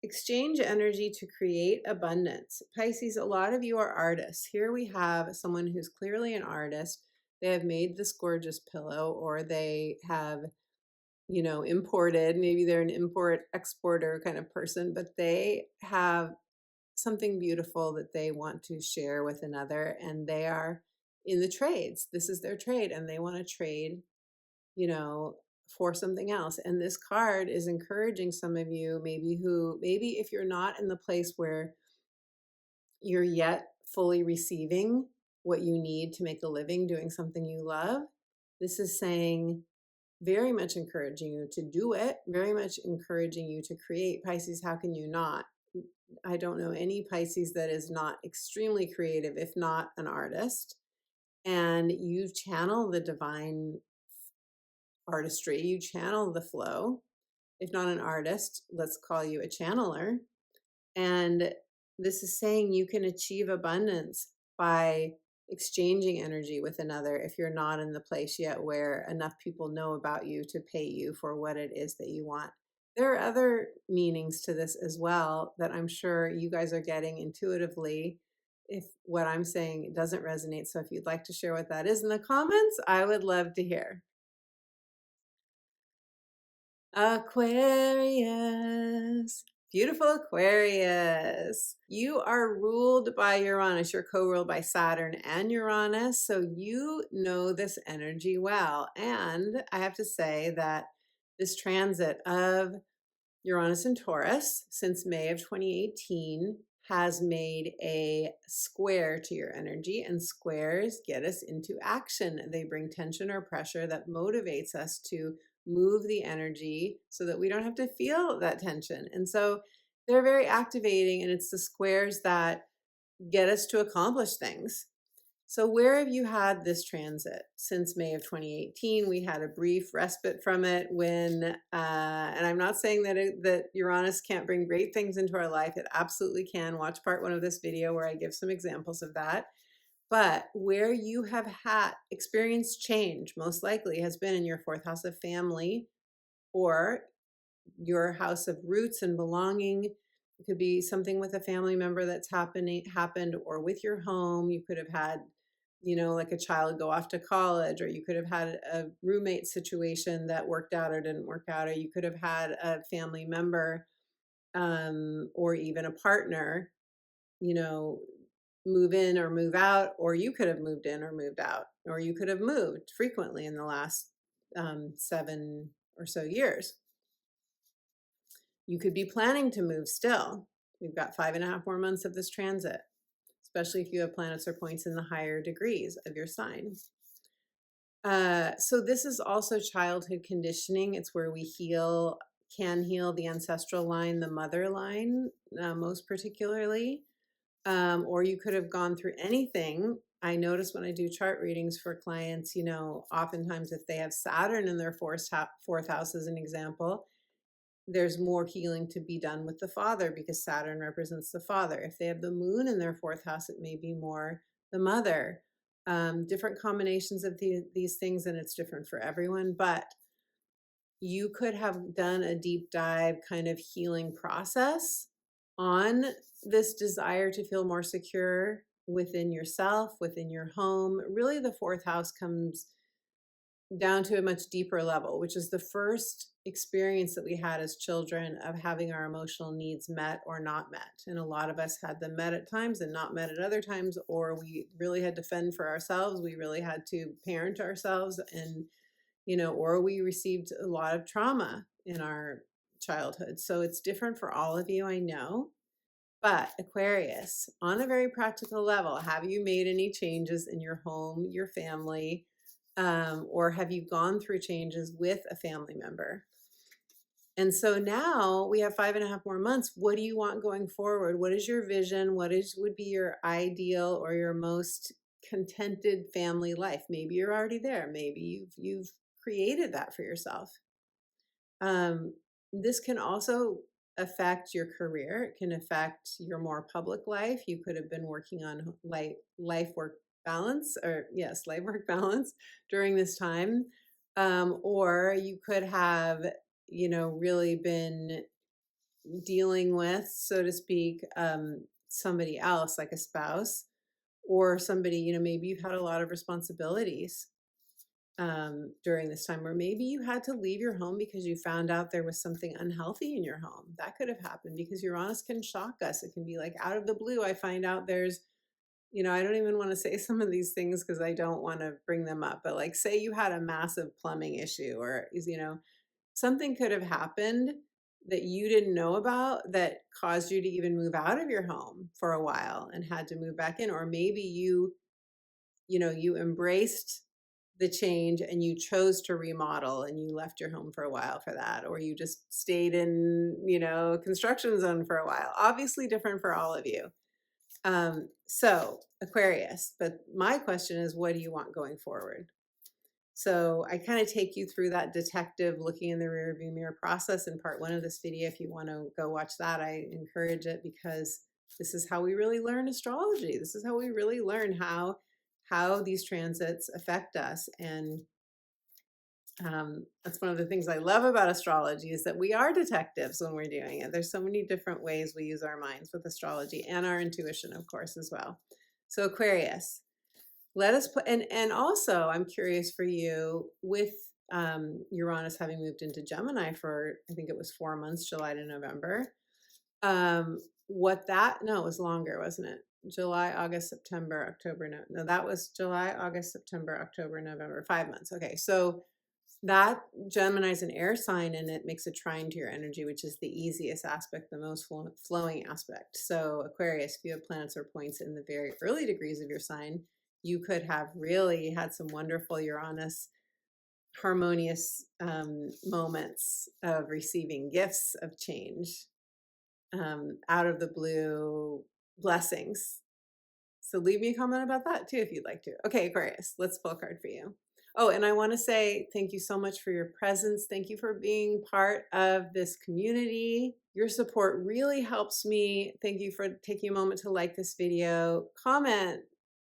exchange energy to create abundance. Pisces, a lot of you are artists. Here we have someone who's clearly an artist. They have made this gorgeous pillow, or they have, imported, maybe they're an import exporter kind of person, but they have something beautiful that they want to share with another, and they are in the trades. This is their trade, and they want to trade, you know, for something else. And this card is encouraging some of you, maybe if you're not in the place where you're yet fully receiving what you need to make a living doing something you love, this is saying, very much encouraging you to do it, very much encouraging you to create. Pisces, how can you not? I don't know any Pisces that is not extremely creative, if not an artist. And you channel the divine artistry, you channel the flow. If not an artist, let's call you a channeler. And this is saying you can achieve abundance by exchanging energy with another if you're not in the place yet where enough people know about you to pay you for what it is that you want. There are other meanings to this as well that I'm sure you guys are getting intuitively if what I'm saying doesn't resonate. So if you'd like to share what that is in the comments, I would love to hear. Aquarius. Beautiful Aquarius. You are ruled by Uranus. You're co-ruled by Saturn and Uranus. So you know this energy well. And I have to say that this transit of Uranus and Taurus since May of 2018 has made a square to your energy, and squares get us into action. They bring tension or pressure that motivates us to move the energy so that we don't have to feel that tension. And so they're very activating, and it's the squares that get us to accomplish things. So where have you had this transit? Since May of 2018, we had a brief respite from it when, and I'm not saying that Uranus can't bring great things into our life. It absolutely can. Watch part 1 of this video where I give some examples of that. But where you have had experienced change, most likely has been in your 4th house of family, or your house of roots and belonging. It could be something with a family member that's happened, or with your home. You could have had, like a child go off to college, or you could have had a roommate situation that worked out or didn't work out, or you could have had a family member, or even a partner, move in or move out, or you could have moved in or moved out, or you could have moved frequently in the last 7 or so years. You could be planning to move still. We've got 5.5 more months of this transit, especially if you have planets or points in the higher degrees of your sign. So this is also childhood conditioning. It's where we can heal the ancestral line, the mother line, most particularly. Or you could have gone through anything. I notice when I do chart readings for clients, oftentimes if they have Saturn in their 4th house, as an example, there's more healing to be done with the father because Saturn represents the father. If they have the moon in their 4th house, it may be more the mother. Different combinations of these things, and it's different for everyone. But you could have done a deep dive kind of healing process on this desire to feel more secure within yourself, within your home. Really, the 4th house comes down to a much deeper level, which is the first experience that we had as children of having our emotional needs met or not met. And a lot of us had them met at times and not met at other times, or we really had to fend for ourselves. We really had to parent ourselves, and, or we received a lot of trauma in our childhood. So it's different for all of you, I know. But Aquarius, on a very practical level, have you made any changes in your home, your family? Or have you gone through changes with a family member? And so now we have 5.5 more months. What do you want going forward? What is your vision? Would be your ideal or your most contented family life? Maybe you're already there. Maybe you've created that for yourself. This can also affect your career. It can affect your more public life. You could have been working on life work balance, or yes, life work balance during this time. Or you could have, really been dealing with, so to speak, somebody else, like a spouse or somebody, maybe you've had a lot of responsibilities during this time, or maybe you had to leave your home because you found out there was something unhealthy in your home. That could have happened because Uranus can shock us. It can be like out of the blue, I find out there's, I don't even want to say some of these things because I don't want to bring them up, but like say you had a massive plumbing issue, or, something could have happened that you didn't know about that caused you to even move out of your home for a while and had to move back in. Or maybe you embraced the change and you chose to remodel and you left your home for a while for that, or you just stayed in, construction zone for a while. Obviously different for all of you. So Aquarius, but my question is, what do you want going forward? So I kind of take you through that detective looking in the rearview mirror process in part 1 of this video. If you want to go watch that, I encourage it, because this is how we really learn astrology. This is how we really learn how these transits affect us. And that's one of the things I love about astrology, is that we are detectives when we're doing it. There's so many different ways we use our minds with astrology, and our intuition, of course, as well. So Aquarius, let us put, and also I'm curious for you with Uranus having moved into Gemini for, I think it was 4 months, July to November. No, it was longer, wasn't it? July, August, September, October. No, that was July, August, September, October, November, 5 months. Okay. So that Gemini's an air sign, and it makes a trine to your energy, which is the easiest aspect, the most flowing aspect. So Aquarius, if you have planets or points in the very early degrees of your sign, you could have really had some wonderful Uranus harmonious moments of receiving gifts of change, out of the blue blessings. So leave me a comment about that too, if you'd like to. Okay, Aquarius, let's pull a card for you. Oh, and I want to say thank you so much for your presence. Thank you for being part of this community. Your support really helps me. Thank you for taking a moment to like this video, comment,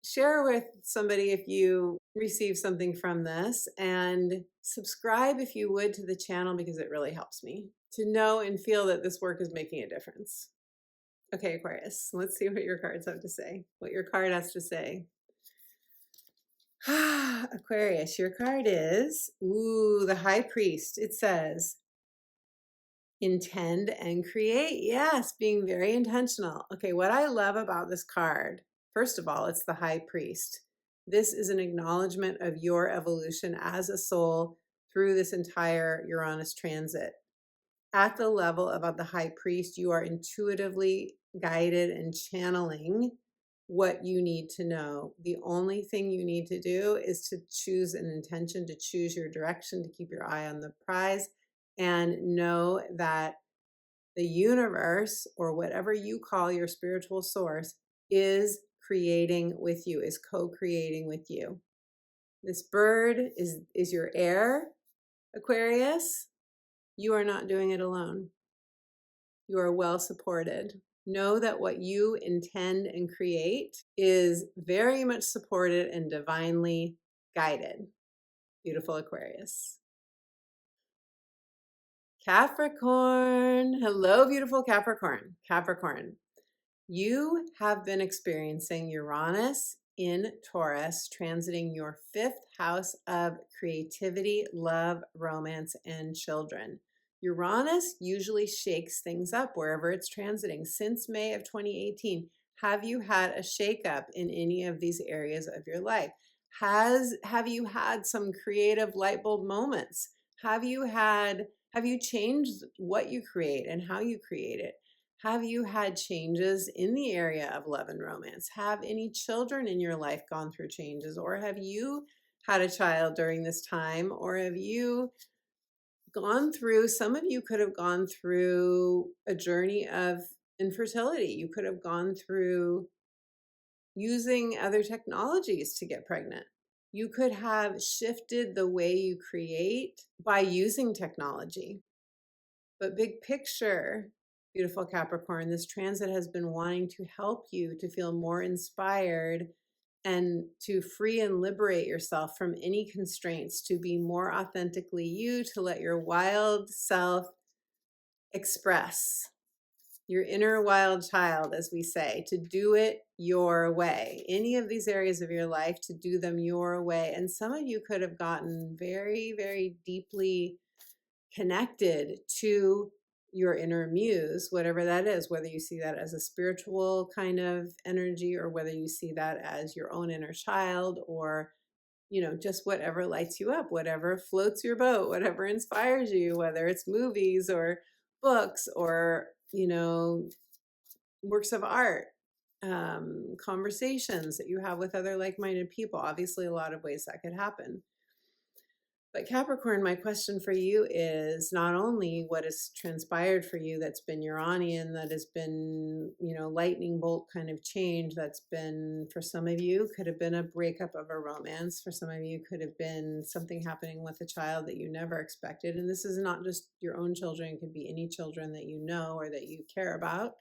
share with somebody if you receive something from this, and subscribe if you would to the channel, because it really helps me to know and feel that this work is making a difference. Okay, Aquarius, let's see what your cards have to say, what your card has to say. Aquarius, your card is, the High Priest. It says, intend and create. Yes, being very intentional. Okay, what I love about this card, first of all, it's the High Priest. This is an acknowledgement of your evolution as a soul through this entire Uranus transit. At the level of the High Priest, you are intuitively guided and channeling what you need to know. The only thing you need to do is to choose an intention, to choose your direction, to keep your eye on the prize, and know that the universe, or whatever you call your spiritual source, is creating with you, is co-creating with you. This bird is your heir, Aquarius. You are not doing it alone. You are well supported. Know that what you intend and create is very much supported and divinely guided. Beautiful Aquarius. Capricorn. Hello, beautiful Capricorn. Capricorn, you have been experiencing Uranus in Taurus transiting your 5th house of creativity, love, romance, and children. Uranus usually shakes things up wherever it's transiting. Since May of 2018, have you had a shakeup in any of these areas of your life? Have you had some creative light bulb moments? Have you changed what you create and how you create it? Have you had changes in the area of love and romance? Have any children in your life gone through changes? Or have you had a child during this time? Or have you gone through, some of you could have gone through a journey of infertility. You could have gone through using other technologies to get pregnant. You could have shifted the way you create by using technology. But big picture, beautiful Capricorn, this transit has been wanting to help you to feel more inspired and to free and liberate yourself from any constraints, to be more authentically you, to let your wild self express, your inner wild child, as we say, to do it your way. Any of these areas of your life, to do them your way. And some of you could have gotten very, very deeply connected to your inner muse, whatever that is, whether you see that as a spiritual kind of energy, or whether you see that as your own inner child, or just whatever lights you up, whatever floats your boat, whatever inspires you, whether it's movies or books or works of art, conversations that you have with other like-minded people. Obviously, a lot of ways that could happen. But Capricorn, my question for you is not only what has transpired for you that's been Uranian, that has been, lightning bolt kind of change, that's been, for some of you, could have been a breakup of a romance. For some of you, could have been something happening with a child that you never expected. And this is not just your own children. It could be any children that you know or that you care about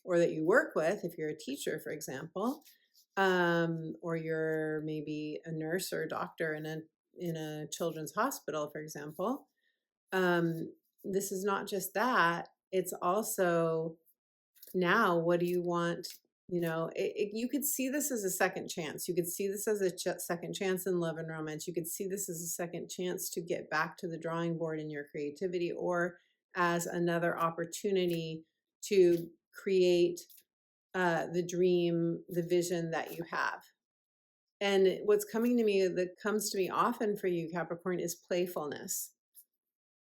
or that you work with, if you're a teacher, for example, or you're maybe a nurse or a doctor in a children's hospital, for example. This is not just that. It's also, now, what do you want? You could see this as a second chance. You could see this as a second chance in love and romance. You could see this as a second chance to get back to the drawing board in your creativity, or as another opportunity to create the dream, the vision that you have. And what's coming to me, that comes to me often for you, Capricorn, is playfulness.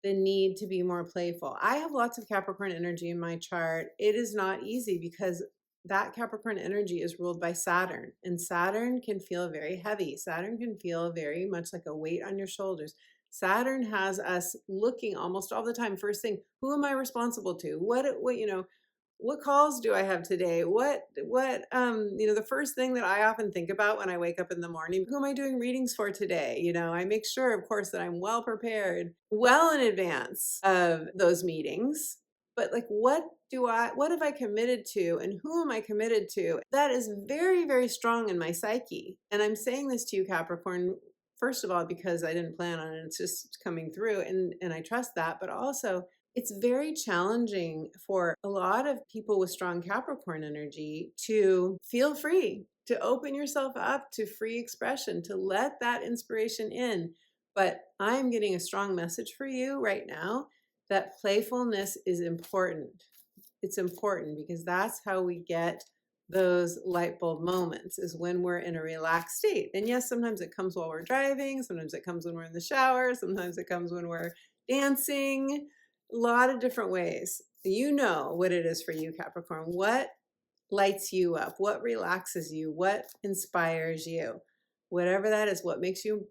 The need to be more playful. I have lots of Capricorn energy in my chart. It is not easy because that Capricorn energy is ruled by Saturn, and Saturn can feel very heavy. Saturn can feel very much like a weight on your shoulders. Saturn has us looking almost all the time. First thing, who am I responsible to? What calls do I have today? The first thing that I often think about when I wake up in the morning, who am I doing readings for today? I make sure, of course, that I'm well prepared, well in advance of those meetings. But like, what have I committed to, and who am I committed to? That is very, very strong in my psyche. And I'm saying this to you, Capricorn, first of all, because I didn't plan on it. It's just coming through, and I trust that, but also, it's very challenging for a lot of people with strong Capricorn energy to feel free, to open yourself up to free expression, to let that inspiration in. But I'm getting a strong message for you right now that playfulness is important. It's important because that's how we get those light bulb moments, is when we're in a relaxed state. And yes, sometimes it comes while we're driving. Sometimes it comes when we're in the shower. Sometimes it comes when we're dancing. A lot of different ways. You know what it is for you, Capricorn. What lights you up? What relaxes you? What inspires you? Whatever that is, what makes you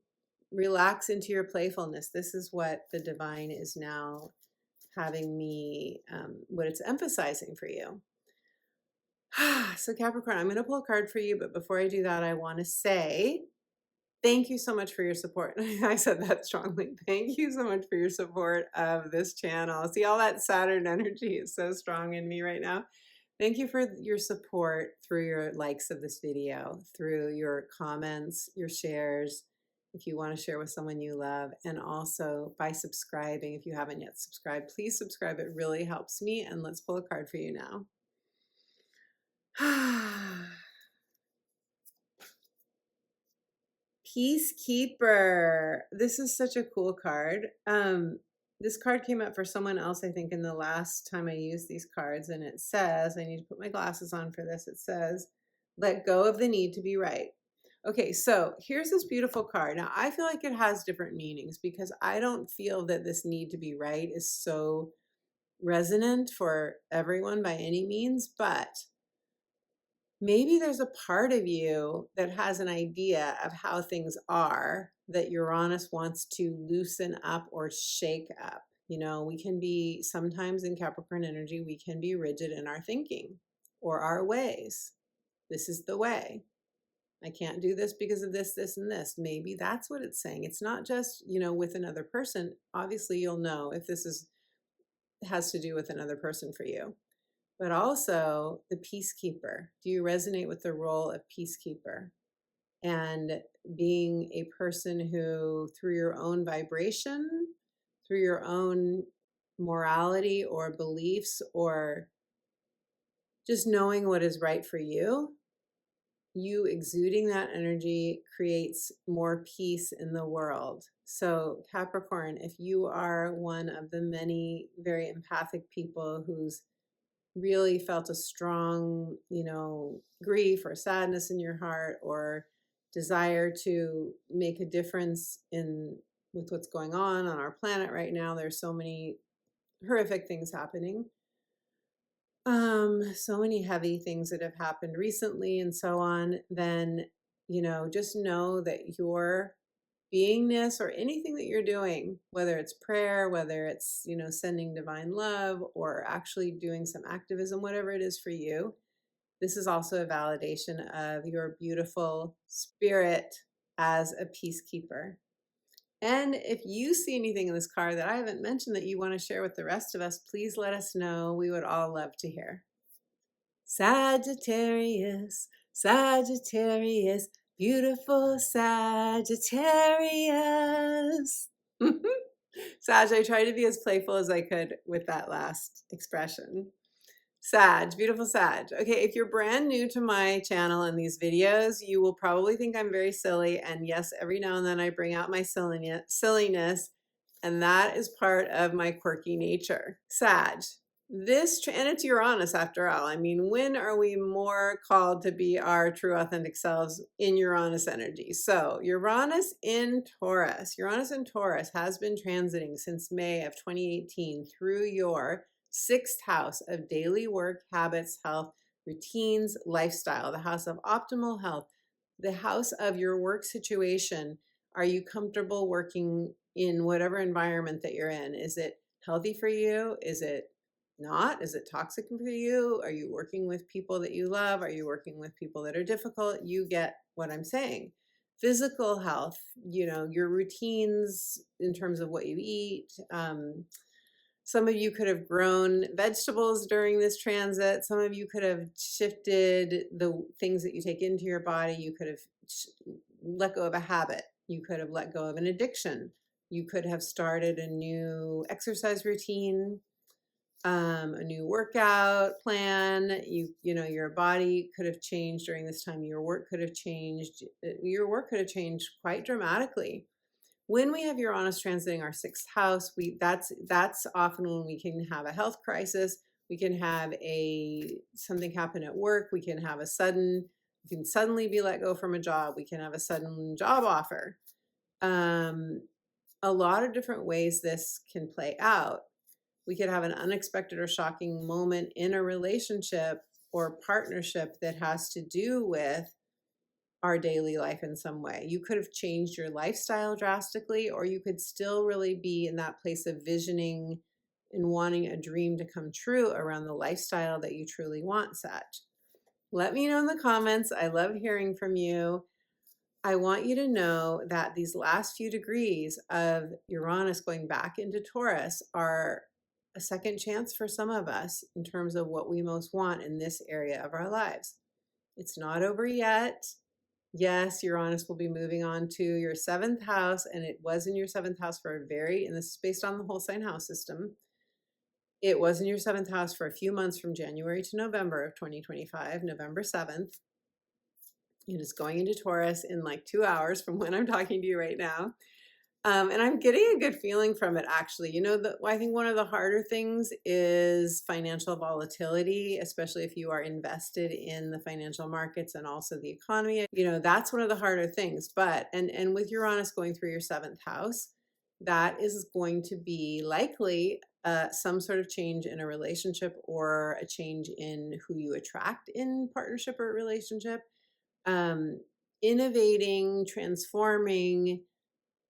relax into your playfulness. This is what the divine is now having me, what it's emphasizing for you. So Capricorn, I'm going to pull a card for you, but before I do that, I want to say thank you so much for your support. I said that strongly. Thank you so much for your support of this channel. See, all that Saturn energy is so strong in me right now. Thank you for your support through your likes of this video, through your comments, your shares, if you want to share with someone you love, and also by subscribing. If you haven't yet subscribed, please subscribe. It really helps me. And let's pull a card for you now. Peacekeeper. This is such a cool card. This card came up for someone else, I think, in the last time I used these cards, and it says, I need to put my glasses on for this. It says, let go of the need to be right. Okay, so here's this beautiful card. Now, I feel like it has different meanings because I don't feel that this need to be right is so resonant for everyone by any means, but maybe there's a part of you that has an idea of how things are that Uranus wants to loosen up or shake up. You know, we can be sometimes in Capricorn energy, we can be rigid in our thinking or our ways. This is the way. I can't do this because of this, this, and this. Maybe that's what it's saying. It's not just, you know, with another person. Obviously, you'll know if this has to do with another person for you. But also the peacekeeper. Do you resonate with the role of peacekeeper? And being a person who, through your own vibration, through your own morality or beliefs, or just knowing what is right for you, you exuding that energy creates more peace in the world. So Capricorn, if you are one of the many very empathic people who's really felt a strong, you know, grief or sadness in your heart, or desire to make a difference in with what's going on our planet right now, there's so many horrific things happening. So many heavy things that have happened recently and so on, then, you know, just know that your beingness or anything that you're doing, whether it's prayer, whether it's, you know, sending divine love or actually doing some activism, whatever it is for you, this is also a validation of your beautiful spirit as a peacekeeper. And if you see anything in this card that I haven't mentioned that you want to share with the rest of us, please let us know. We would all love to hear. Sagittarius, Sagittarius, beautiful Sagittarius. Sag, I tried to be as playful as I could with that last expression. Sag, beautiful Sag. Okay, if you're brand new to my channel and these videos, you will probably think I'm very silly. And yes, every now and then I bring out my silliness, and that is part of my quirky nature. Sag, and it's Uranus after all. I mean, when are we more called to be our true authentic selves in Uranus energy? So Uranus in Taurus has been transiting since May of 2018 through your 6th house of daily work, habits, health, routines, lifestyle, the house of optimal health, the house of your work situation. Are you comfortable working in whatever environment that you're in? Is it healthy for you? Is it not? Is it toxic for you? Are you working with people that you love? Are you working with people that are difficult? You get what I'm saying. Physical health, you know, your routines in terms of what you eat. Some of you could have grown vegetables during this transit. Some of you could have shifted the things that you take into your body. You could have let go of a habit. You could have let go of an addiction. You could have started a new exercise routine, a new workout plan. You know, your body could have changed during this time. Your work could have changed. Your work could have changed quite dramatically. When we have Uranus transiting our 6th house, that's often when we can have a health crisis. We can have something happen at work. We can suddenly be let go from a job. We can have a sudden job offer. A lot of different ways this can play out. We could have an unexpected or shocking moment in a relationship or partnership that has to do with our daily life in some way. You could have changed your lifestyle drastically, or you could still really be in that place of visioning and wanting a dream to come true around the lifestyle that you truly want, Sag. Let me know in the comments. I love hearing from you. I want you to know that these last few degrees of Uranus going back into Taurus are a second chance for some of us in terms of what we most want in this area of our lives. It's not over yet. Yes, Uranus will be moving on to your 7th house, and it was in your 7th house and this is based on the whole sign house system. It was in your 7th house for a few months from January to November of 2025, November 7th. It is going into Taurus in like 2 hours from when I'm talking to you right now. And I'm getting a good feeling from it, actually. You know, I think one of the harder things is financial volatility, especially if you are invested in the financial markets and also the economy. You know, that's one of the harder things. But, and with Uranus going through your 7th house, that is going to be likely some sort of change in a relationship or a change in who you attract in partnership or relationship. Innovating, transforming,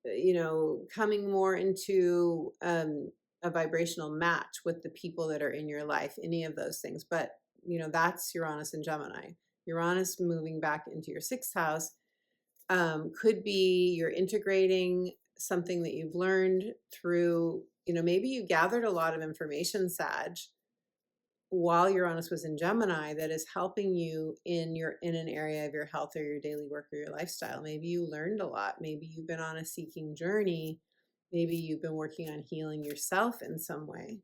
you know, coming more into a vibrational match with the people that are in your life, any of those things. But, that's Uranus and Gemini. Uranus moving back into your sixth house could be you're integrating something that you've learned through, maybe you gathered a lot of information, Sag, while Uranus was in Gemini that is helping you in an area of your health or your daily work or your lifestyle. Maybe you learned a lot. Maybe you've been on a seeking journey. Maybe you've been working on healing yourself in some way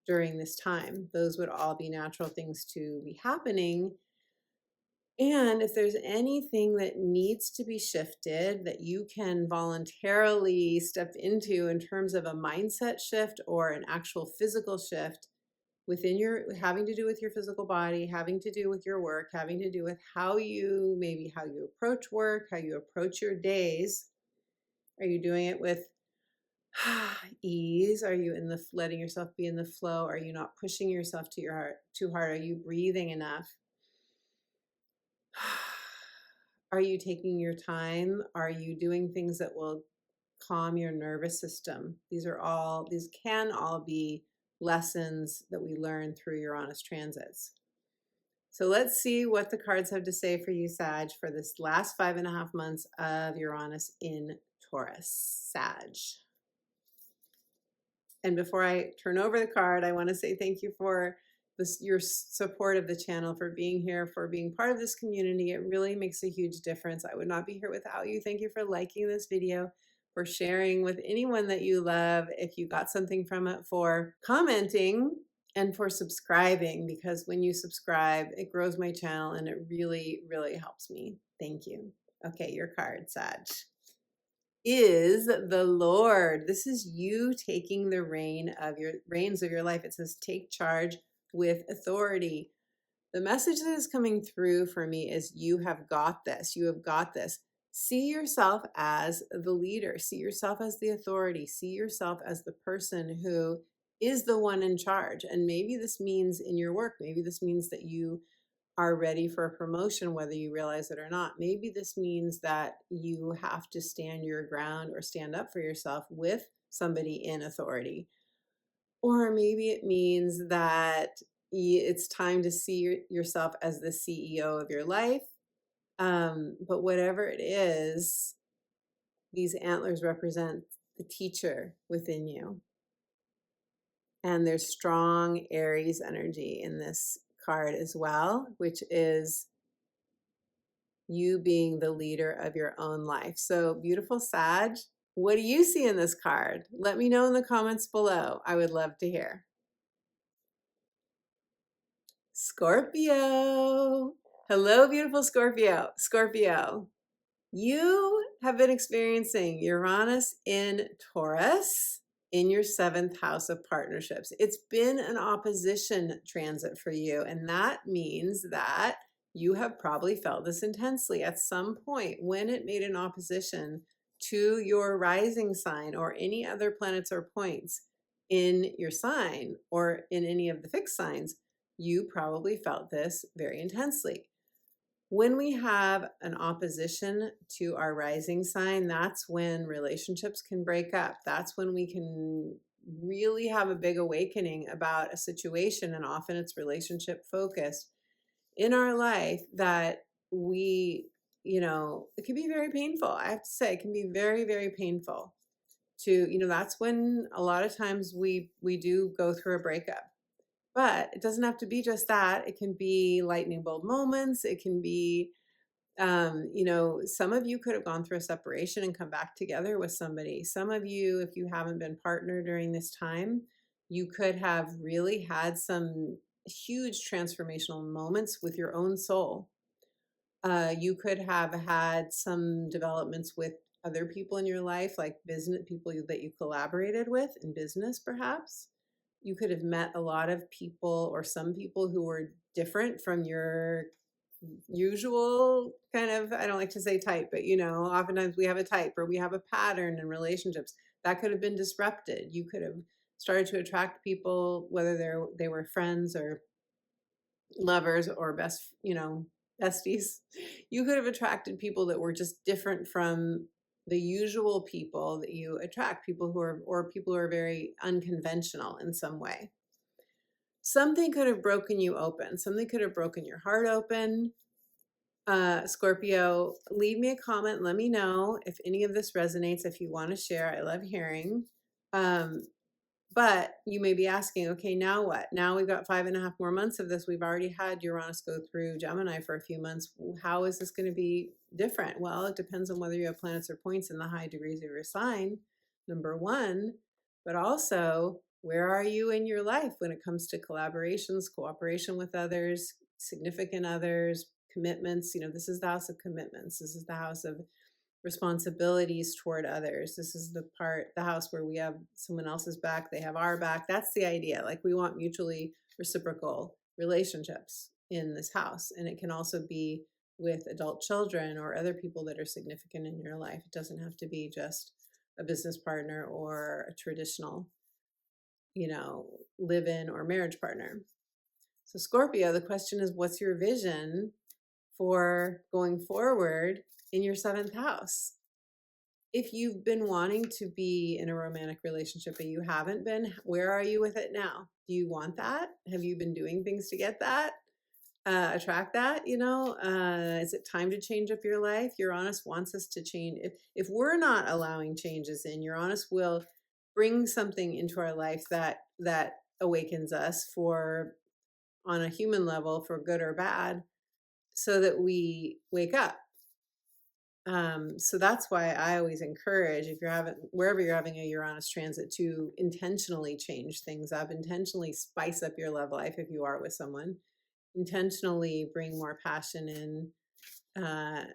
during this time. Those would all be natural things to be happening. And if there's anything that needs to be shifted that you can voluntarily step into in terms of a mindset shift or an actual physical shift within having to do with your physical body, having to do with your work, having to do with how you approach work, how you approach your days. Are you doing it with ease? Are you letting yourself be in the flow? Are you not pushing yourself to your heart too hard? Are you breathing enough? Are you taking your time? Are you doing things that will calm your nervous system? These can all be lessons that we learn through Uranus transits. So let's see what the cards have to say for you, Sag, for this last 5.5 months of Uranus in Taurus. Sag. And before I turn over the card, I want to say thank you for your support of the channel, for being here, for being part of this community. It really makes a huge difference. I would not be here without you. Thank you for liking this video, for sharing with anyone that you love if you got something from it, for commenting, and for subscribing, because when you subscribe, it grows my channel and it really, really helps me. Thank you. Okay, your card, Sag, is the Lord. This is you taking the reins of your life. It says take charge with authority. The message that is coming through for me is you have got this. You have got this. See yourself as the leader. See yourself as the authority. See yourself as the person who is the one in charge. And maybe this means in your work, maybe this means that you are ready for a promotion, whether you realize it or not. Maybe this means that you have to stand your ground or stand up for yourself with somebody in authority. Or maybe it means that it's time to see yourself as the CEO of your life. But whatever it is, these antlers represent the teacher within you. And there's strong Aries energy in this card as well, which is you being the leader of your own life. So beautiful, Sag. What do you see in this card? Let me know in the comments below. I would love to hear. Scorpio. Hello, beautiful Scorpio. Scorpio, you have been experiencing Uranus in Taurus in your 7th house of partnerships. It's been an opposition transit for you, and that means that you have probably felt this intensely at some point when it made an opposition to your rising sign or any other planets or points in your sign or in any of the fixed signs. You probably felt this very intensely. When we have an opposition to our rising sign, that's when relationships can break up. That's when we can really have a big awakening about a situation, and often it's relationship focused in our life that it can be very painful. I have to say, it can be very, very painful that's when a lot of times we do go through a breakup. But it doesn't have to be just that. It can be lightning bolt moments. It can be, some of you could have gone through a separation and come back together with somebody. Some of you, if you haven't been partnered during this time, you could have really had some huge transformational moments with your own soul. You could have had some developments with other people in your life, like business people that you collaborated with in business, perhaps. You could have met a lot of people or some people who were different from your usual kind of, I don't like to say type, but oftentimes we have a type or we have a pattern in relationships that could have been disrupted. You could have started to attract people, whether they were friends or lovers or besties. You could have attracted people that were just different from the usual people that you attract, people who are, or people who are very unconventional in some way. Something could have broken you open. Something could have broken your heart open. Scorpio, leave me a comment. Let me know if any of this resonates. If you want to share, I love hearing. But you may be asking, okay, now what? Now we've got 5.5 more months of this. We've already had Uranus go through Gemini for a few months. How is this going to be different? Well, it depends on whether you have planets or points in the high degrees of your sign, number one, but also where are you in your life when it comes to collaborations, cooperation with others, significant others, commitments. This is the house of commitments. This is the house of responsibilities toward others. This is the house where we have someone else's back, they have our back. That's the idea. Like, we want mutually reciprocal relationships in this house. And it can also be with adult children or other people that are significant in your life. It doesn't have to be just a business partner or a traditional, live-in or marriage partner. So Scorpio, the question is, what's your vision for going forward in your 7th house? If you've been wanting to be in a romantic relationship but you haven't been, where are you with it now? Do you want that? Have you been doing things to get that? Attract that? Is it time to change up your life? Uranus wants us to change. If we're not allowing changes in, Uranus will bring something into our life that awakens us on a human level, for good or bad, so that we wake up. So that's why I always encourage, wherever you're having a Uranus transit, to intentionally change things up, intentionally spice up your love life if you are with someone, intentionally bring more passion in,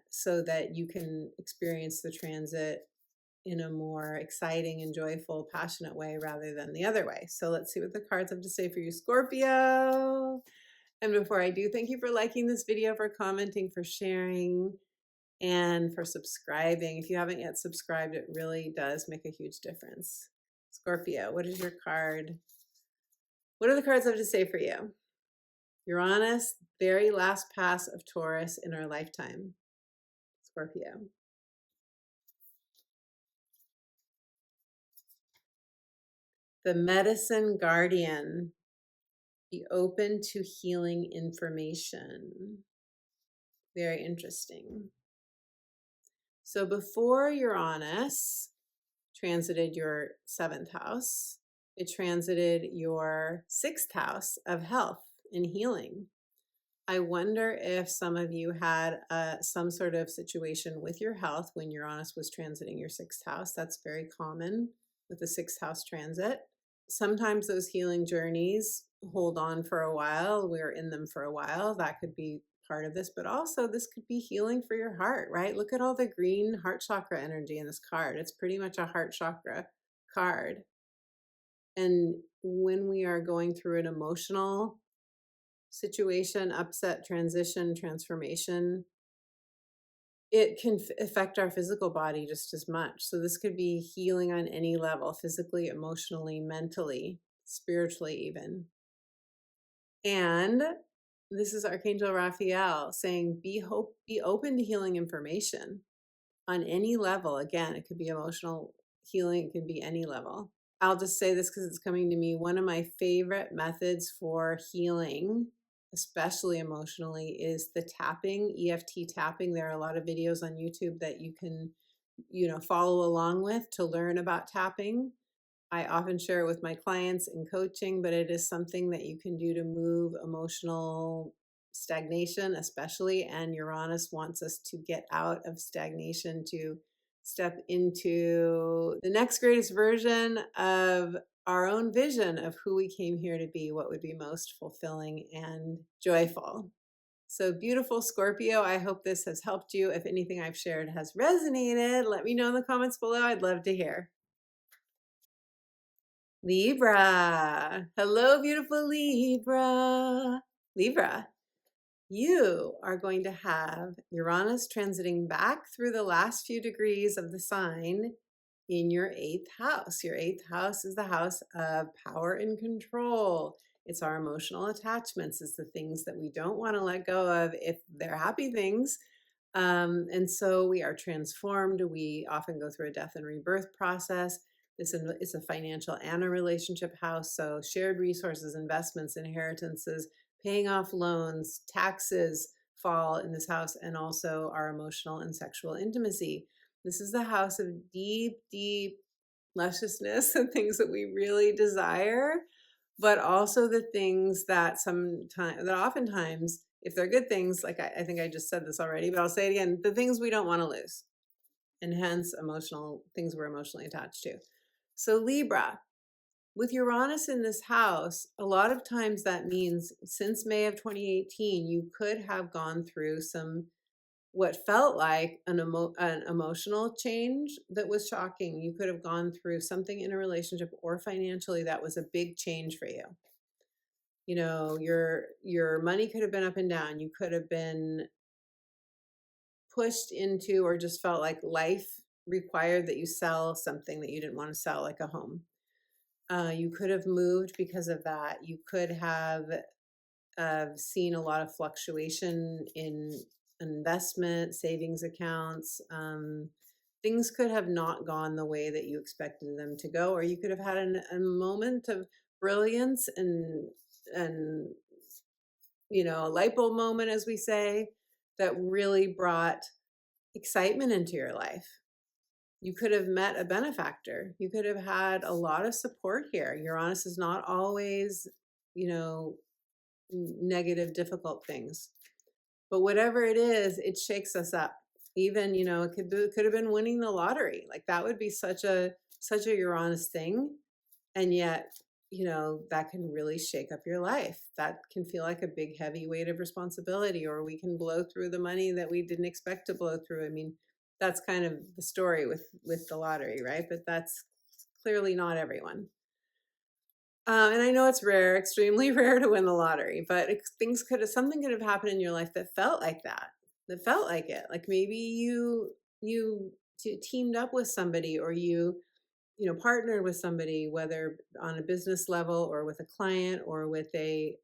so that you can experience the transit in a more exciting and joyful, passionate way rather than the other way. So let's see what the cards have to say for you, Scorpio. And before I do, thank you for liking this video, for commenting, for sharing, and for subscribing. If you haven't yet subscribed, it really does make a huge difference. Scorpio, what is your card? What do the cards have to say for you? Uranus, very last pass of Taurus in our lifetime. Scorpio. The Medicine Guardian. Be open to healing information. Very interesting. So before Uranus transited your 7th house, it transited your 6th house of health and healing. I wonder if some of you had some sort of situation with your health when Uranus was transiting your 6th house. That's very common with the 6th house transit. Sometimes those healing journeys hold on for a while. We're in them for a while. That could be part of this, but also this could be healing for your heart, right? Look at all the green heart chakra energy in this card. It's pretty much a heart chakra card. And when we are going through an emotional situation, upset, transition, transformation, it can affect our physical body just as much. So this could be healing on any level, physically, emotionally, mentally, spiritually even. And this is Archangel Raphael saying, be open to healing information on any level. Again, it could be emotional healing, it could be any level. I'll just say this because it's coming to me. One of my favorite methods for healing, especially emotionally, is the tapping, EFT tapping. There are a lot of videos on YouTube that you can, follow along with to learn about tapping. I often share it with my clients in coaching, but it is something that you can do to move emotional stagnation, especially. And Uranus wants us to get out of stagnation, to step into the next greatest version of our own vision of who we came here to be, what would be most fulfilling and joyful. So beautiful Scorpio, I hope this has helped you. If anything I've shared has resonated, let me know in the comments below. I'd love to hear. Libra. Hello, beautiful Libra. Libra, you are going to have Uranus transiting back through the last few degrees of the sign in your 8th house. Your 8th house is the house of power and control. It's our emotional attachments. It's the things that we don't want to let go of if they're happy things. And so we are transformed. We often go through a death and rebirth process. This is a financial and a relationship house. So shared resources, investments, inheritances, paying off loans, taxes fall in this house, and also our emotional and sexual intimacy. This is the house of deep, deep lusciousness and things that we really desire, but also the things that oftentimes, if they're good things, like I think I just said this already, but I'll say it again, the things we don't want to lose, and hence emotional things we're emotionally attached to. So Libra, with Uranus in this house, a lot of times that means since May of 2018, you could have gone through what felt like an emotional change that was shocking. You could have gone through something in a relationship or financially that was a big change for you. You know, your money could have been up and down. You could have been pushed into, or just felt like life required that you sell something that you didn't want to sell, like a home. You could have moved because of that. You could have seen a lot of fluctuation in investment, savings accounts. Things could have not gone the way that you expected them to go, or you could have had a moment of brilliance and a light bulb moment, as we say, that really brought excitement into your life. You could have met a benefactor. You could have had a lot of support here. Uranus is not always, negative, difficult things. But whatever it is, it shakes us up. Even, it could have been winning the lottery. Like that would be such a Uranus thing. And yet, that can really shake up your life. That can feel like a big, heavy weight of responsibility, or we can blow through the money that we didn't expect to blow through. I mean, that's kind of the story with the lottery, right? But that's clearly not everyone. And I know it's rare, extremely rare to win the lottery, but something could have happened in your life that felt like that felt like it. Like maybe you teamed up with somebody, or partnered with somebody, whether on a business level or with a client or with a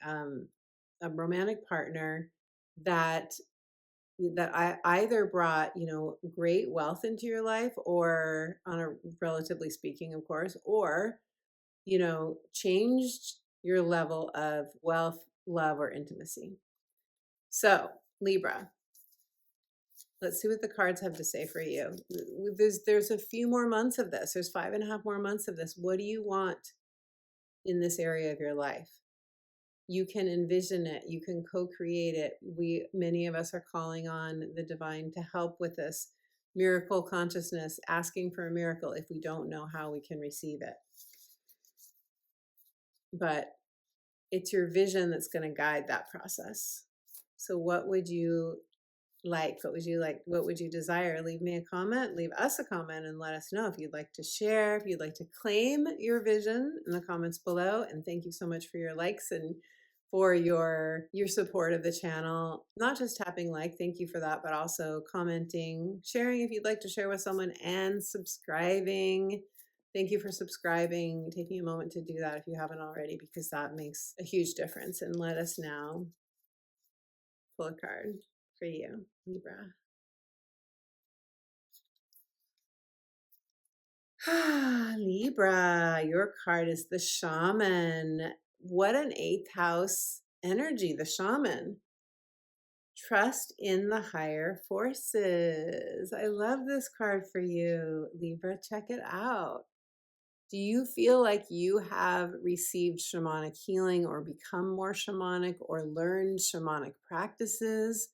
romantic partner, that I either brought great wealth into your life, or on a relatively speaking, of course, or changed your level of wealth, love, or intimacy. So, Libra, let's see what the cards have to say for you. There's a few more months of this. There's 5.5 more months of this. What do you want in this area of your life? You can envision it. You can co-create it. Many of us are calling on the divine to help with this miracle consciousness, asking for a miracle if we don't know how we can receive it. But it's your vision that's going to guide that process. So what would you like? What would you like? What would you desire? Leave me a comment, leave us a comment, and let us know if you'd like to share, if you'd like to claim your vision in the comments below. And thank you so much for your likes and for your support of the channel. Not just tapping like, thank you for that, but also commenting, sharing if you'd like to share with someone, and subscribing. Thank you for subscribing, taking a moment to do that if you haven't already, because that makes a huge difference. And let us now pull a card for you, Libra. Libra, your card is the Shaman. What an 8th house energy, the Shaman. Trust in the higher forces. I love this card for you, Libra. Check it out. Do you feel like you have received shamanic healing, or become more shamanic, or learned shamanic practices?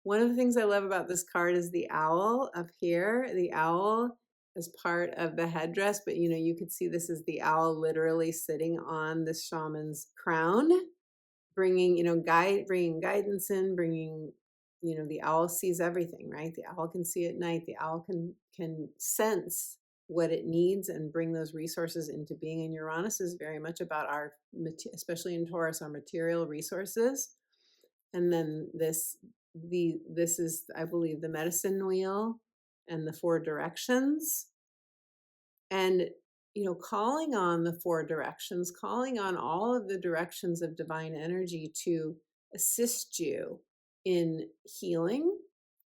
One of the things I love about this card is the owl up here. The owl is part of the headdress, but you could see this is the owl literally sitting on the shaman's crown, bringing guidance in, bringing the owl sees everything, right? The owl can see at night. The owl can sense what it needs and bring those resources into being. And Uranus is very much about especially in Taurus, our material resources. And then this is, I believe, the medicine wheel and the 4 directions. And calling on the 4 directions, calling on all of the directions of divine energy to assist you in healing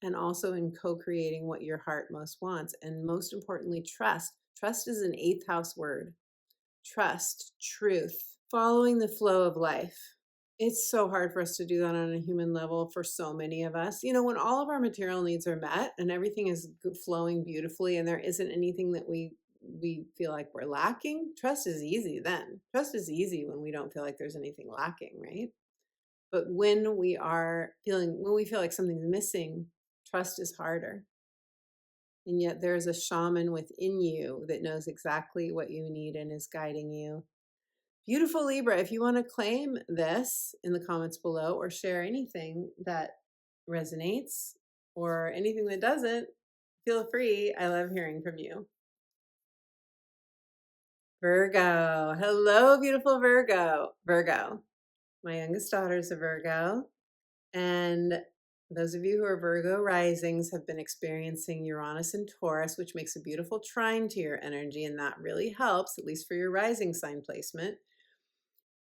and also in co-creating what your heart most wants. And most importantly, trust. Trust is an eighth house word. Trust, truth, following the flow of life. It's so hard for us to do that on a human level for so many of us. You know, when all of our material needs are met and everything is flowing beautifully and there isn't anything that we feel like we're lacking, trust is easy then. Trust is easy when we don't feel like there's anything lacking, right? But when we feel like something's missing, trust is harder. And yet there's a shaman within you that knows exactly what you need and is guiding you. Beautiful Libra, if you want to claim this in the comments below or share anything that resonates or anything that doesn't, feel free. I love hearing from you. Virgo. Hello, beautiful Virgo. Virgo. My youngest daughter is a Virgo. And those of you who are Virgo risings have been experiencing Uranus and Taurus, which makes a beautiful trine to your energy. And that really helps, at least for your rising sign placement.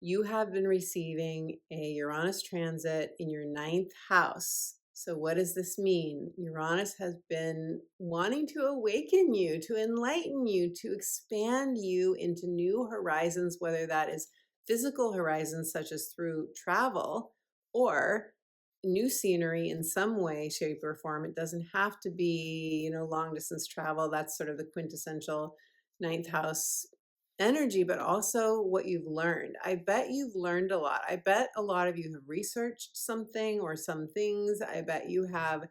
You have been receiving a Uranus transit in your ninth house. So what does this mean? Uranus has been wanting to awaken you, to enlighten you, to expand you into new horizons, whether that is physical horizons, such as through travel, or new scenery in some way, shape, or form. It doesn't have to be, long distance travel. That's sort of the quintessential ninth house energy, but also what you've learned. I bet you've learned a lot. I bet a lot of you have researched something or some things. I bet you have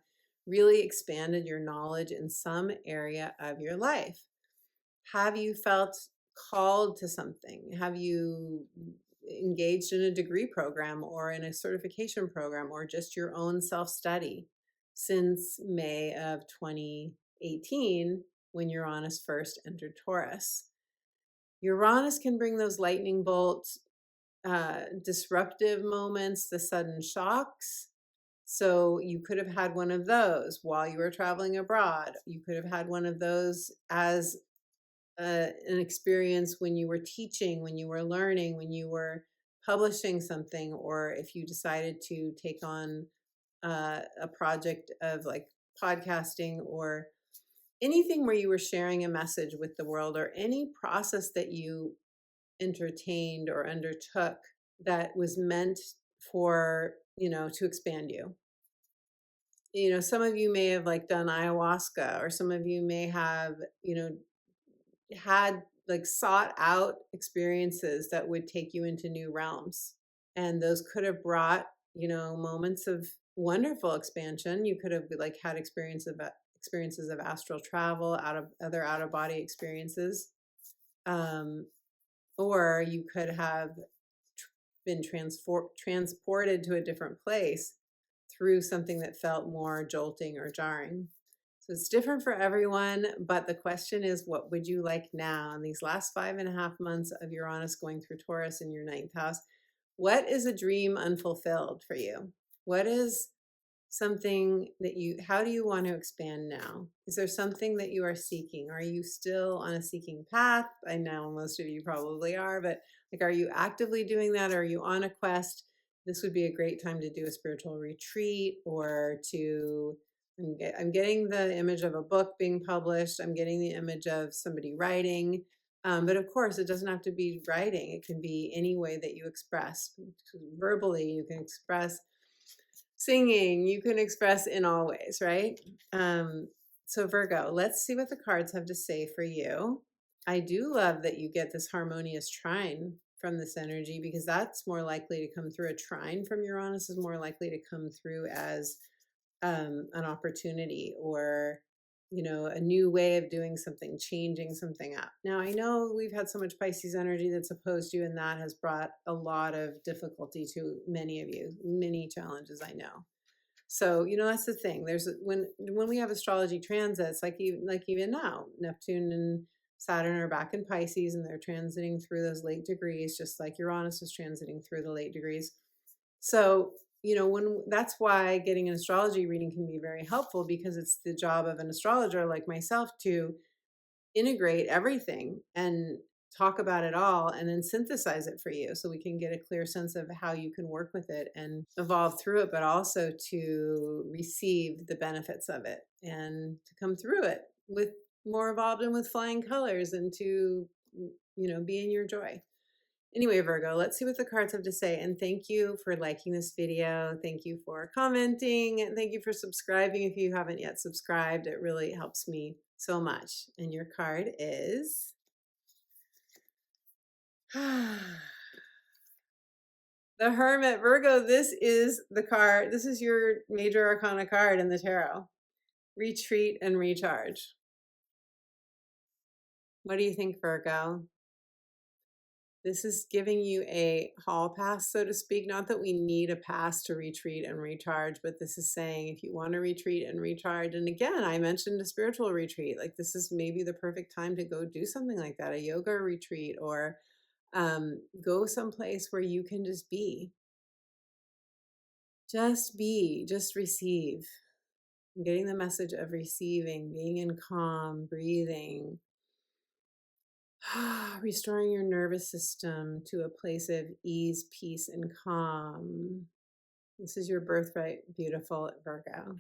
really expanded your knowledge in some area of your life. Have you felt called to something? Have you engaged in a degree program or in a certification program or just your own self-study since May of 2018 when Uranus first entered Taurus? Uranus can bring those lightning bolts, disruptive moments, the sudden shocks. So you could have had one of those while you were traveling abroad. You could have had one of those as an experience when you were teaching, when you were learning, when you were publishing something, or if you decided to take on a project of like podcasting or anything where you were sharing a message with the world, or any process that you entertained or undertook that was meant for, to expand you. Some of you may have like done ayahuasca, or some of you may have, had like sought out experiences that would take you into new realms. And those could have brought, moments of wonderful expansion. You could have like had experiences of astral travel, out of body experiences. Or you could have been transported to a different place through something that felt more jolting or jarring. So it's different for everyone, but the question is, what would you like now in these last 5.5 months of Uranus going through Taurus in your ninth house? What is a dream unfulfilled for you? What is something that how do you want to expand now? Is there something that you are seeking? Are you still on a seeking path? I know most of you probably are, but like, are you actively doing that? Or are you on a quest? This would be a great time to do a spiritual retreat, or I'm getting the image of a book being published. I'm getting the image of somebody writing. But of course, it doesn't have to be writing. It can be any way that you express. Verbally, you can express. Singing, you can express in all ways, right? So Virgo, let's see what the cards have to say for you. I do love that you get this harmonious trine from this energy, because that's more likely to come through. A trine from Uranus is more likely to come through as an opportunity, or a new way of doing something, changing something up. Now, I know we've had so much Pisces energy that's opposed you, and that has brought a lot of difficulty to many of you, many challenges, I know. So, that's the thing. There's when we have astrology transits, like even now, Neptune and Saturn are back in Pisces, and they're transiting through those late degrees, just like Uranus is transiting through the late degrees. So, that's why getting an astrology reading can be very helpful, because it's the job of an astrologer like myself to integrate everything and talk about it all and then synthesize it for you so we can get a clear sense of how you can work with it and evolve through it, but also to receive the benefits of it and to come through it with more evolved and with flying colors and to, be in your joy. Anyway, Virgo, let's see what the cards have to say. And thank you for liking this video. Thank you for commenting. And thank you for subscribing if you haven't yet subscribed. It really helps me so much. And your card is the Hermit. Virgo, this is the card. This is your major arcana card in the tarot. Retreat and recharge. What do you think, Virgo? This is giving you a hall pass, so to speak. Not that we need a pass to retreat and recharge, but this is saying if you want to retreat and recharge, and again, I mentioned a spiritual retreat, like this is maybe the perfect time to go do something like that, a yoga retreat, or go someplace where you can just be. Just receive. I'm getting the message of receiving, being in calm, breathing. Restoring your nervous system to a place of ease, peace, and calm. This is your birthright, beautiful Virgo.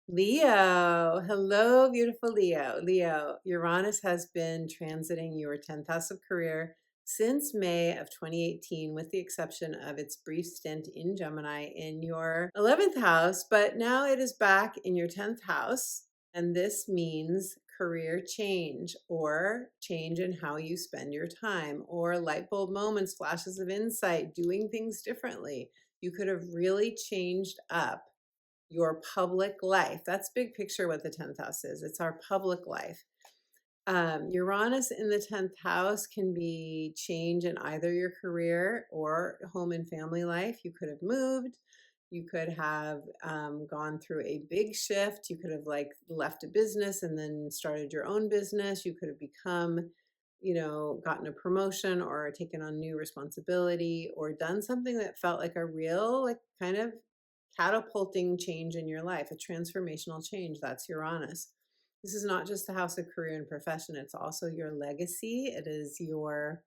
Leo, hello, beautiful Leo. Leo, Uranus has been transiting your 10th house of career since May of 2018, with the exception of its brief stint in Gemini in your 11th house, but now it is back in your 10th house. And this means career change or change in how you spend your time or light bulb moments, flashes of insight, doing things differently. You could have really changed up your public life. That's big picture what the 10th house is. It's our public life. Uranus in the 10th house can be change in either your career or home and family life. You could have moved. You could have gone through a big shift. You could have left a business and then started your own business. You could have become, gotten a promotion or taken on new responsibility or done something that felt like a real, kind of catapulting change in your life, a transformational change. That's Uranus. This is not just the house of career and profession. It's also your legacy. It is your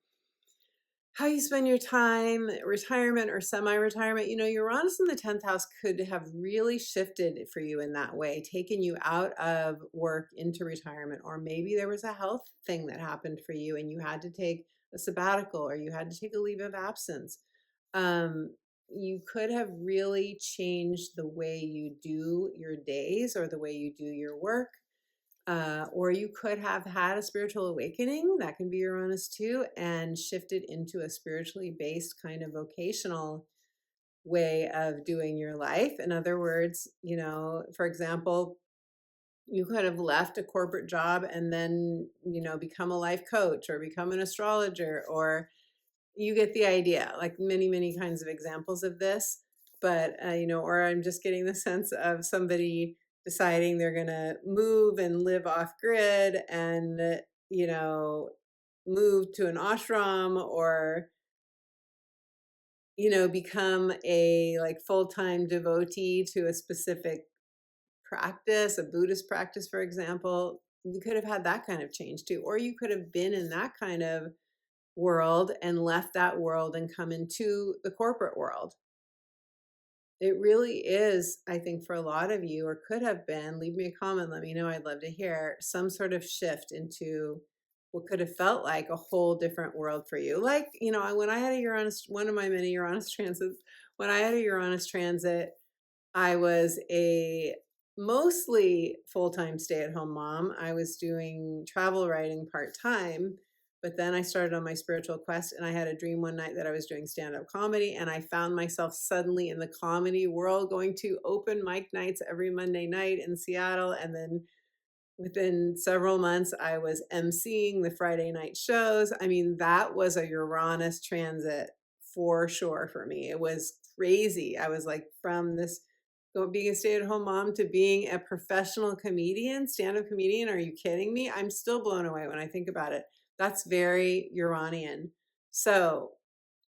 how you spend your time, retirement or semi-retirement. Uranus in the 10th house could have really shifted for you in that way, taken you out of work into retirement, or maybe there was a health thing that happened for you and you had to take a sabbatical or you had to take a leave of absence. You could have really changed the way you do your days or the way you do your work. Or you could have had a spiritual awakening, that can be Uranus too, and shifted into a spiritually based kind of vocational way of doing your life. In other words, for example, you could have left a corporate job and then, become a life coach or become an astrologer, or you get the idea, like many, many kinds of examples of this. But, or I'm just getting the sense of somebody deciding they're going to move and live off grid and, move to an ashram or, become a full-time devotee to a specific practice, a Buddhist practice, for example. You could have had that kind of change too. Or you could have been in that kind of world and left that world and come into the corporate world. It really is, I think, for a lot of you, or could have been, leave me a comment, let me know, I'd love to hear some sort of shift into what could have felt like a whole different world for you. When I had a Uranus, one of my many Uranus transits, when I had a Uranus transit, I was a mostly full-time stay-at-home mom. I was doing travel writing part-time, but then I started on my spiritual quest and I had a dream one night that I was doing stand-up comedy and I found myself suddenly in the comedy world going to open mic nights every Monday night in Seattle. And then within several months, I was emceeing the Friday night shows. I mean, that was a Uranus transit for sure for me. It was crazy. I was from this being a stay-at-home mom to being a professional comedian, stand-up comedian. Are you kidding me? I'm still blown away when I think about it. That's very Uranian. So,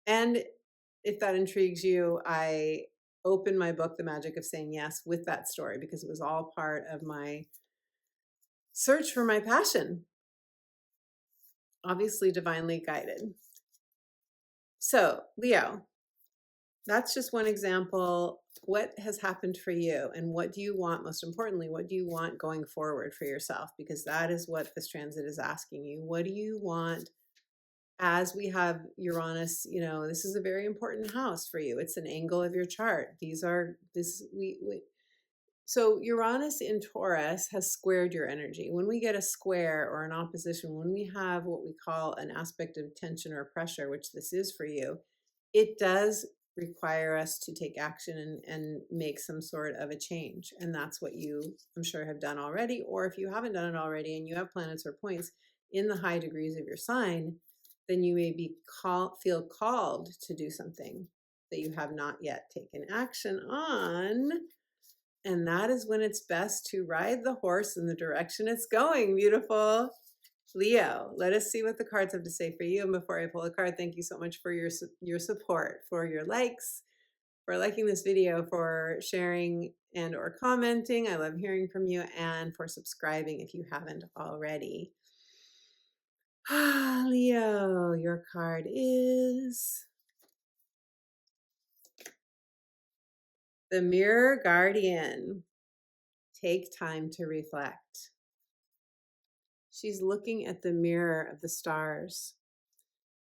and if that intrigues you, I opened my book, The Magic of Saying Yes, with that story because it was all part of my search for my passion. Obviously, divinely guided. So, Leo, that's just one example. What has happened for you, and what do you want? Most importantly, what do you want going forward for yourself? Because that is what this transit is asking you. What do you want? As we have Uranus, this is a very important house for you. It's an angle of your chart. So Uranus in Taurus has squared your energy. When we get a square or an opposition, when we have what we call an aspect of tension or pressure, which this is for you, it does require us to take action and make some sort of a change. And that's what you, I'm sure, have done already. Or if you haven't done it already and you have planets or points in the high degrees of your sign, then you may feel called to do something that you have not yet taken action on. And that is when it's best to ride the horse in the direction it's going. Beautiful. Leo, let us see what the cards have to say for you. And before I pull a card, thank you so much for your support, for your likes, for liking this video, for sharing and or commenting. I love hearing from you, and for subscribing if you haven't already. Leo, your card is the Mirror Guardian. Take time to reflect. She's looking at the mirror of the stars.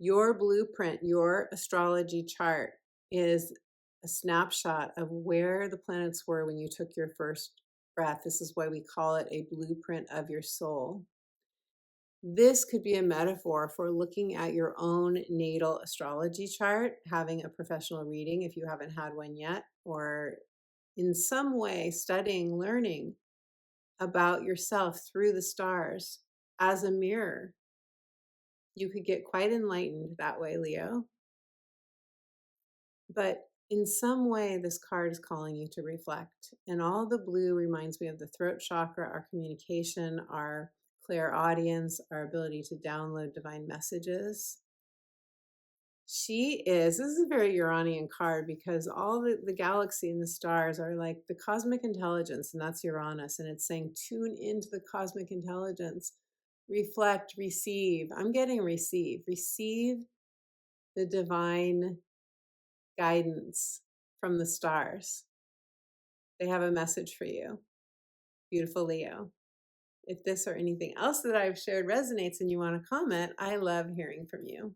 Your blueprint, your astrology chart is a snapshot of where the planets were when you took your first breath. This is why we call it a blueprint of your soul. This could be a metaphor for looking at your own natal astrology chart, having a professional reading if you haven't had one yet, or in some way studying, learning about yourself through the stars as a mirror. You could get quite enlightened that way, Leo. But in some way, this card is calling you to reflect. And all the blue reminds me of the throat chakra, our communication, our clairaudience, our ability to download divine messages. This is a very Uranian card, because all the galaxy and the stars are like the cosmic intelligence, and that's Uranus. And it's saying, tune into the cosmic intelligence, reflect, receive. I'm getting receive the divine guidance from the stars. They have a message for you. Beautiful Leo. If this or anything else that I've shared resonates and you want to comment, I love hearing from you.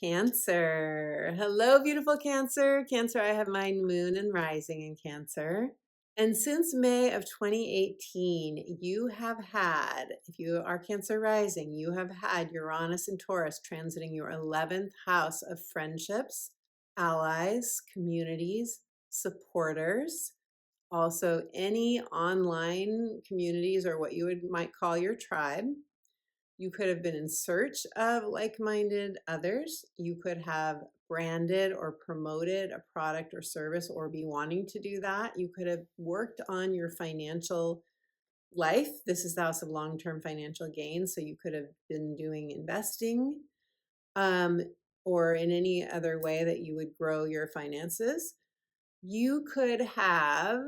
Cancer. Hello, beautiful Cancer. Cancer, I have my moon and rising in Cancer. And since May of 2018, you have had, if you are Cancer rising, you have had Uranus and Taurus transiting your 11th house of friendships, allies, communities, supporters, also any online communities or what you might call your tribe. You could have been in search of like-minded others. You could have branded or promoted a product or service or be wanting to do that. You could have worked on your financial life. This is the house of long-term financial gain. So you could have been doing investing or in any other way that you would grow your finances. You could have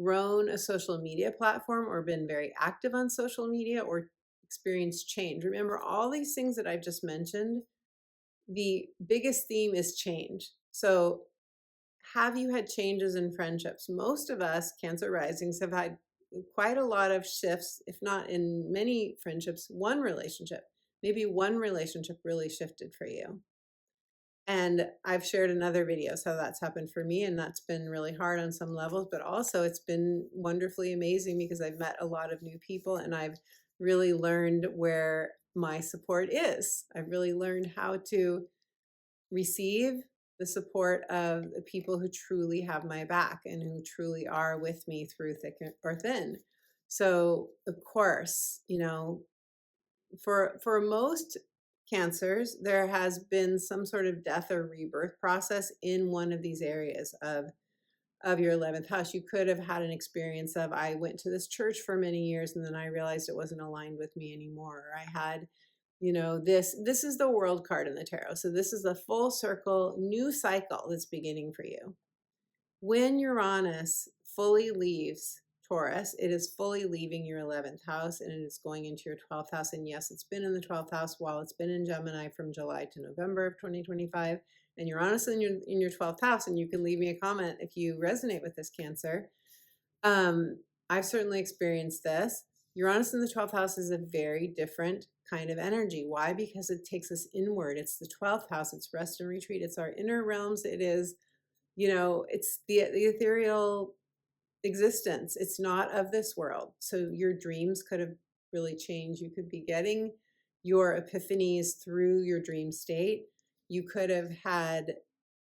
grown a social media platform or been very active on social media or experienced change. Remember, all these things that I've just mentioned, the biggest theme is change. So have you had changes in friendships? Most of us Cancer risings have had quite a lot of shifts, if not in many friendships, one relationship. Maybe one relationship really shifted for you. And I've shared in other videos how that's happened for me, and that's been really hard on some levels, but also it's been wonderfully amazing because I've met a lot of new people and I've really learned where my support is. I've really learned how to receive the support of the people who truly have my back and who truly are with me through thick or thin. So, of course, for most Cancers, there has been some sort of death or rebirth process in one of these areas of your 11th house. You could have had an experience of, I went to this church for many years and then I realized it wasn't aligned with me anymore. Or I had, this is the world card in the tarot. So this is a full circle new cycle that's beginning for you. When Uranus fully leaves Taurus, it is fully leaving your 11th house and it is going into your 12th house. And yes, it's been in the 12th house while it's been in Gemini from July to November of 2025. And Uranus in your 12th house. And you can leave me a comment if you resonate with this, Cancer. I've certainly experienced this. Uranus in the 12th house is a very different kind of energy. Why? Because it takes us inward. It's the 12th house. It's rest and retreat. It's our inner realms. It is, it's the ethereal existence. It's not of this world. So your dreams could have really changed. You could be getting your epiphanies through your dream state. You could have had,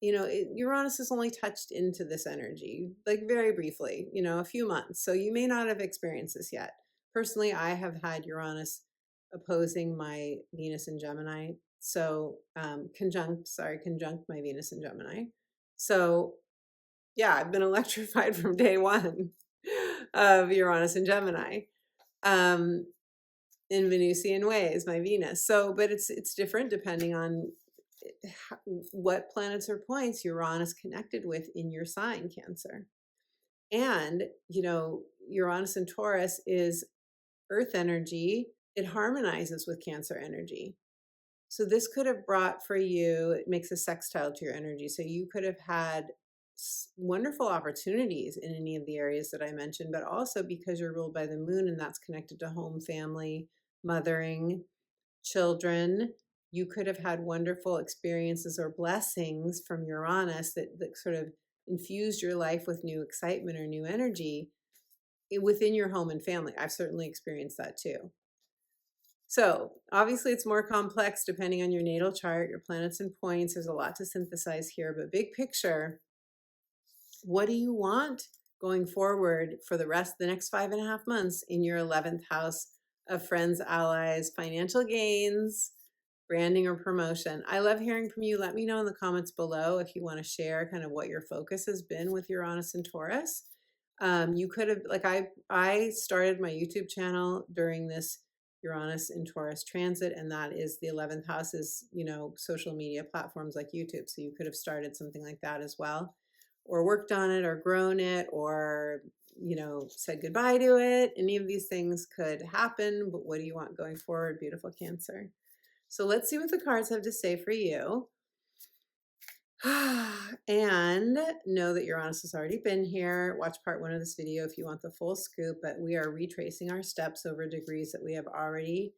Uranus has only touched into this energy, like very briefly, a few months. So you may not have experienced this yet. Personally, I have had Uranus opposing my Venus in Gemini. So conjunct my Venus in Gemini. So yeah, I've been electrified from day one of Uranus and Gemini in Venusian ways, my Venus. So, but it's different depending on what planets or points Uranus connected with in your sign, Cancer. And, Uranus and Taurus is earth energy. It harmonizes with Cancer energy. So this could have brought for you, it makes a sextile to your energy. So you could have had wonderful opportunities in any of the areas that I mentioned, but also because you're ruled by the moon and that's connected to home, family, mothering, children, you could have had wonderful experiences or blessings from Uranus that sort of infused your life with new excitement or new energy within your home and family. I've certainly experienced that too. So obviously it's more complex depending on your natal chart, your planets and points. There's a lot to synthesize here, but big picture, what do you want going forward for the next 5.5 months in your 11th house of friends, allies, financial gains, branding, or promotion? I love hearing from you. Let me know in the comments below if you want to share kind of what your focus has been with Uranus and Taurus. You could have, like I started my YouTube channel during this Uranus and Taurus transit, and that is the 11th house is, social media platforms like YouTube. So you could have started something like that as well, or worked on it, or grown it, or, said goodbye to it. Any of these things could happen, but what do you want going forward, beautiful Cancer? So let's see what the cards have to say for you. And know that Uranus has already been here. Watch part 1 of this video if you want the full scoop, but we are retracing our steps over degrees that we have already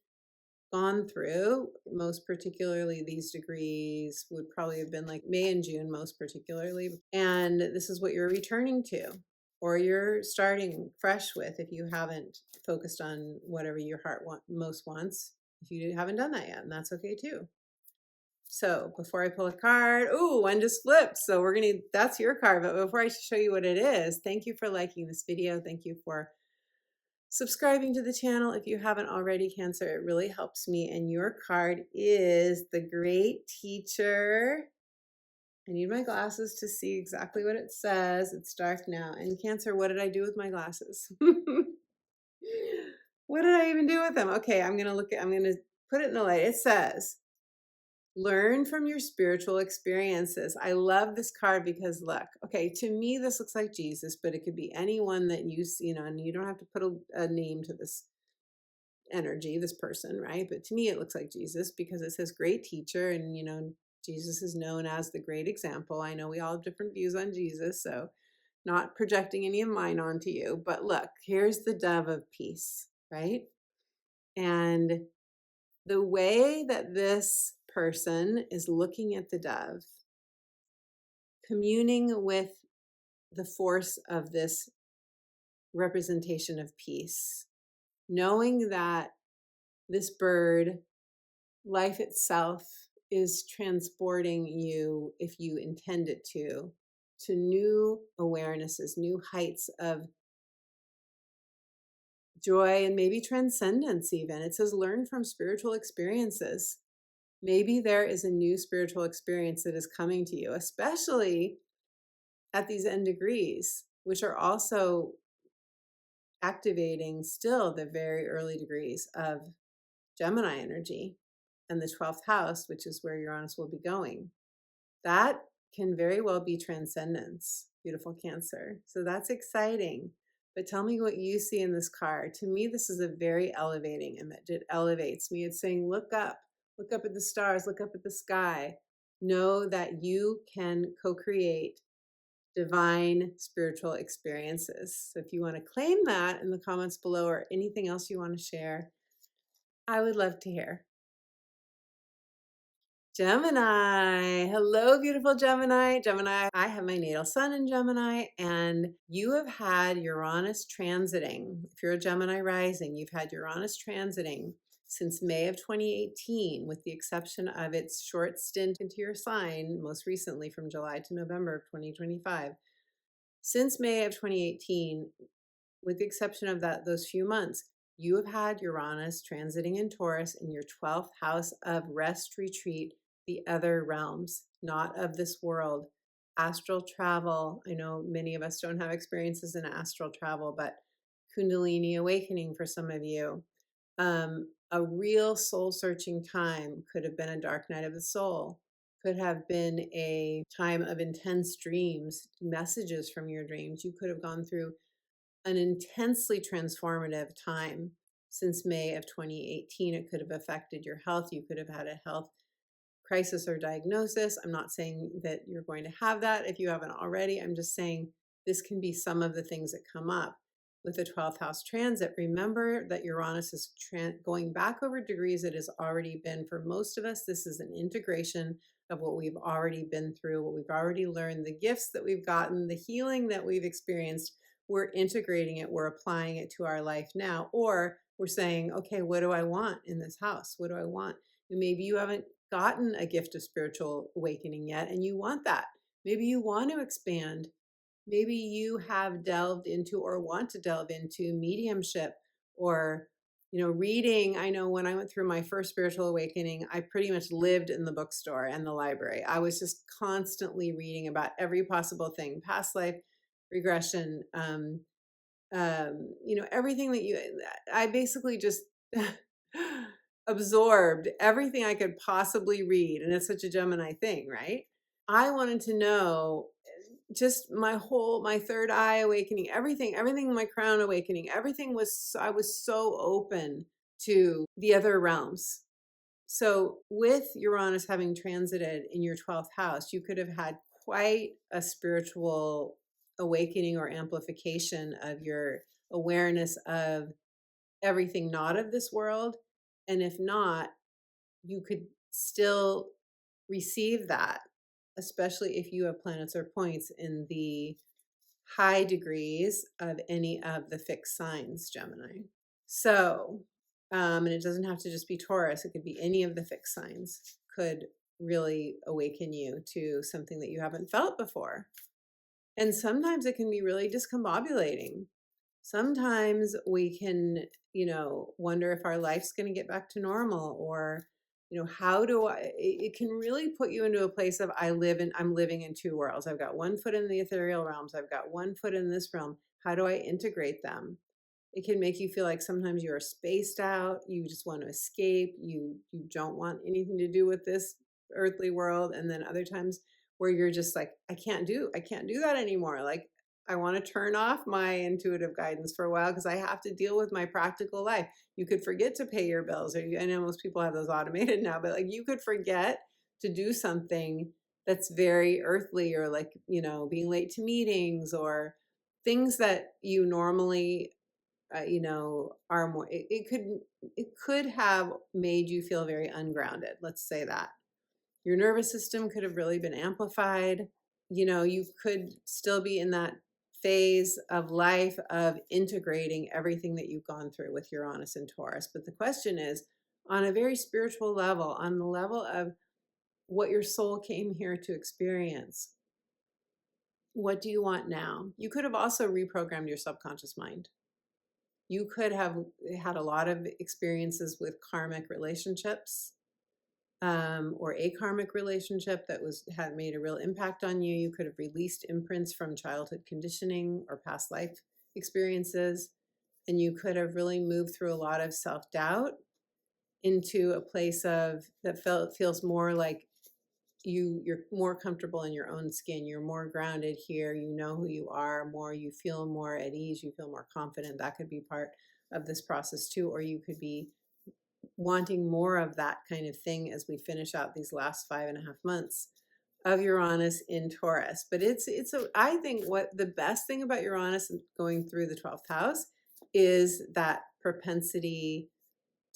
gone through. Most particularly, these degrees would probably have been like May and June, most particularly. And this is what you're returning to, or you're starting fresh with if you haven't focused on whatever your heart most wants. If you haven't done that yet, and that's okay too. So before I pull a card, one just flipped. So that's your card. But before I show you what it is, thank you for liking this video. Thank you for subscribing to the channel if you haven't already, Cancer. It really helps me. And your card is the Great Teacher. I need my glasses to see exactly what it says. It's dark now. And Cancer, what did I do with my glasses? What did I even do with them? Okay, I'm going to put it in the light. It says, learn from your spiritual experiences. I love this card because look, okay, to me, this looks like Jesus, but it could be anyone that you see, and you don't have to put a name to this energy, this person, right? But to me, it looks like Jesus because it says great teacher. And, Jesus is known as the great example. I know we all have different views on Jesus, so not projecting any of mine onto you, but look, here's the dove of peace, right? And the way that this person is looking at the dove, communing with the force of this representation of peace, knowing that this bird, life itself, is transporting you, if you intend it to new awarenesses, new heights of joy and maybe transcendence even. It says learn from spiritual experiences. Maybe there is a new spiritual experience that is coming to you, especially at these end degrees, which are also activating still the very early degrees of Gemini energy and the 12th house, which is where Uranus will be going. That can very well be transcendence, beautiful Cancer. So that's exciting. But tell me what you see in this card. To me, this is a very elevating image. It elevates me. It's saying, look up at the stars, look up at the sky. Know that you can co-create divine spiritual experiences. So if you want to claim that in the comments below or anything else you want to share, I would love to hear. Gemini. Hello, beautiful Gemini. Gemini, I have my natal sun in Gemini, and you have had Uranus transiting. If you're a Gemini rising, you've had Uranus transiting since May of 2018, with the exception of its short stint into your sign, most recently from July to November of 2025. Since May of 2018, with the exception of those few months, you have had Uranus transiting in Taurus in your 12th house of rest, retreat, the other realms, not of this world. Astral travel. I know many of us don't have experiences in astral travel, but Kundalini awakening for some of you. A real soul searching time could have been a dark night of the soul, could have been a time of intense dreams, messages from your dreams. You could have gone through an intensely transformative time since May of 2018. It could have affected your health. You could have had a health crisis or diagnosis. I'm not saying that you're going to have that if you haven't already. I'm just saying this can be some of the things that come up with the 12th house transit. Remember that Uranus is going back over degrees. It has already been, for most of us, this is an integration of what we've already been through, what we've already learned, the gifts that we've gotten, the healing that we've experienced. We're integrating it, we're applying it to our life now, or we're saying, okay, what do I want in this house? What do I want? And maybe you haven't gotten a gift of spiritual awakening yet, and you want that. Maybe you want to expand. Maybe you have delved into or want to delve into mediumship or, reading. I know when I went through my first spiritual awakening, I pretty much lived in the bookstore and the library. I was just constantly reading about every possible thing, past life regression, everything I basically just absorbed everything I could possibly read. And it's such a Gemini thing, right? I wanted to know just my third eye awakening, everything, my crown awakening, I was so open to the other realms. So with Uranus having transited in your 12th house, you could have had quite a spiritual awakening or amplification of your awareness of everything not of this world. And if not, you could still receive that, especially if you have planets or points in the high degrees of any of the fixed signs, Gemini. So, and it doesn't have to just be Taurus, it could be any of the fixed signs, could really awaken you to something that you haven't felt before. And sometimes it can be really discombobulating. Sometimes we can, wonder if our life's going to get back to normal, or, how do it can really put you into a place of I'm living in two worlds. I've got one foot in the ethereal realms. I've got one foot in this realm. How do I integrate them? It can make you feel like sometimes you're spaced out. You just want to escape. You don't want anything to do with this earthly world. And then other times where you're just like, I can't do that anymore. Like, I want to turn off my intuitive guidance for a while because I have to deal with my practical life. You could forget to pay your bills, I know most people have those automated now, but like you could forget to do something that's very earthly, or like, being late to meetings or things that you normally, are more, it could have made you feel very ungrounded. Let's say that. Your nervous system could have really been amplified. You could still be in that phase of life of integrating everything that you've gone through with Uranus and Taurus. But the question is, on a very spiritual level, on the level of what your soul came here to experience, what do you want now? You could have also reprogrammed your subconscious mind. You could have had a lot of experiences with karmic relationships, or a karmic relationship that had made a real impact on you. You could have released imprints from childhood conditioning or past life experiences, and you could have really moved through a lot of self-doubt into a place of that feels more like you're more comfortable in your own skin. You're more grounded here. You know who you are more. You feel more at ease. You feel more confident. That could be part of this process too. Or you could be wanting more of that kind of thing as we finish out these last 5.5 months of Uranus in Taurus. But I think what the best thing about Uranus going through the 12th house is that propensity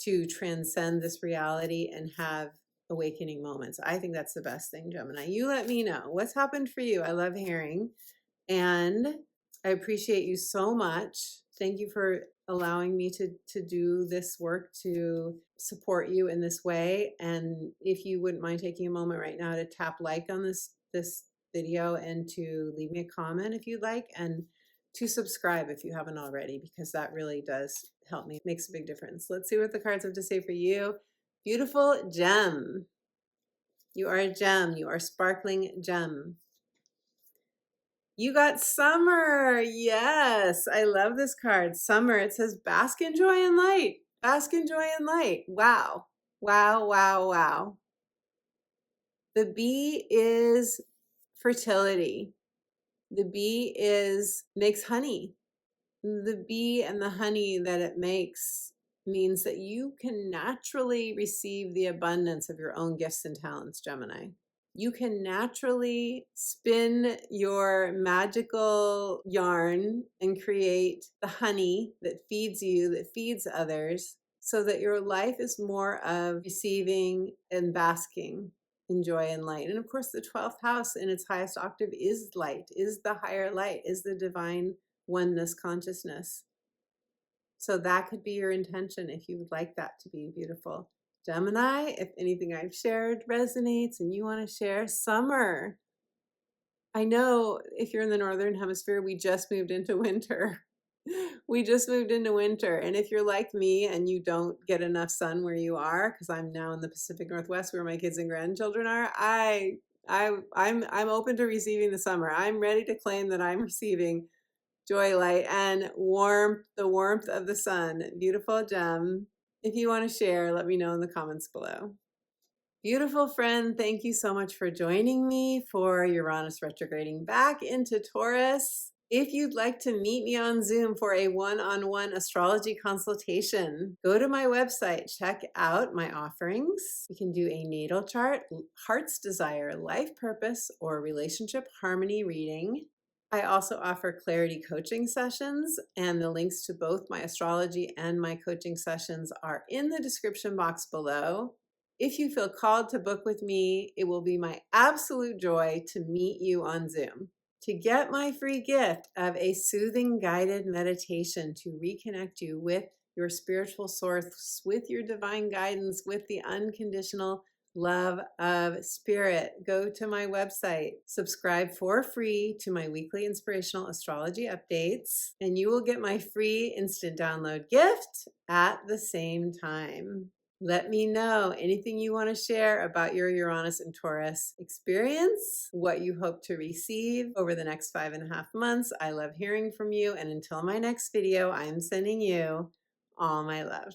to transcend this reality and have awakening moments. I think that's the best thing, Gemini. You let me know what's happened for you. I love hearing, and I appreciate you so much. Thank you for allowing me to do this work to support you in this way. And if you wouldn't mind taking a moment right now to tap like on this video and to leave me a comment if you'd like, and to subscribe if you haven't already, because that really does help me. It makes a big difference. Let's see what the cards have to say for you. Beautiful gem. You are a gem. You are a sparkling gem. You got summer. Yes, I love this card. Summer. It says bask in joy and light. Bask in joy and light. Wow. Wow, wow, wow. The bee is fertility. The bee makes honey. The bee and the honey that it makes means that you can naturally receive the abundance of your own gifts and talents, Gemini. You can naturally spin your magical yarn and create the honey that feeds you, that feeds others, so that your life is more of receiving and basking in joy and light. And of course, the 12th house in its highest octave is light, is the higher light, is the divine oneness consciousness. So that could be your intention if you would like that to be beautiful. Gemini, if anything I've shared resonates and you want to share, summer. I know if you're in the Northern Hemisphere, we just moved into winter. We just moved into winter. And if you're like me and you don't get enough sun where you are, because I'm now in the Pacific Northwest where my kids and grandchildren are, I'm open to receiving the summer. I'm ready to claim that I'm receiving joy, light, and warmth, the warmth of the sun. Beautiful gem. If you want to share, let me know in the comments below. Beautiful friend, thank you so much for joining me for Uranus retrograding back into Taurus. If you'd like to meet me on Zoom for a one-on-one astrology consultation, go to my website, check out my offerings. You can do a natal chart, heart's desire, life purpose, or relationship harmony reading. I also offer clarity coaching sessions, and the links to both my astrology and my coaching sessions are in the description box below. If you feel called to book with me, it will be my absolute joy to meet you on Zoom. To get my free gift of a soothing guided meditation to reconnect you with your spiritual source, with your divine guidance, with the unconditional love of spirit, go to my website, subscribe for free to my weekly inspirational astrology updates, and you will get my free instant download gift at the same time. Let me know anything you want to share about your Uranus and Taurus experience, what you hope to receive over the next 5.5 months. I love hearing from you, and until my next video, I'm sending you all my love.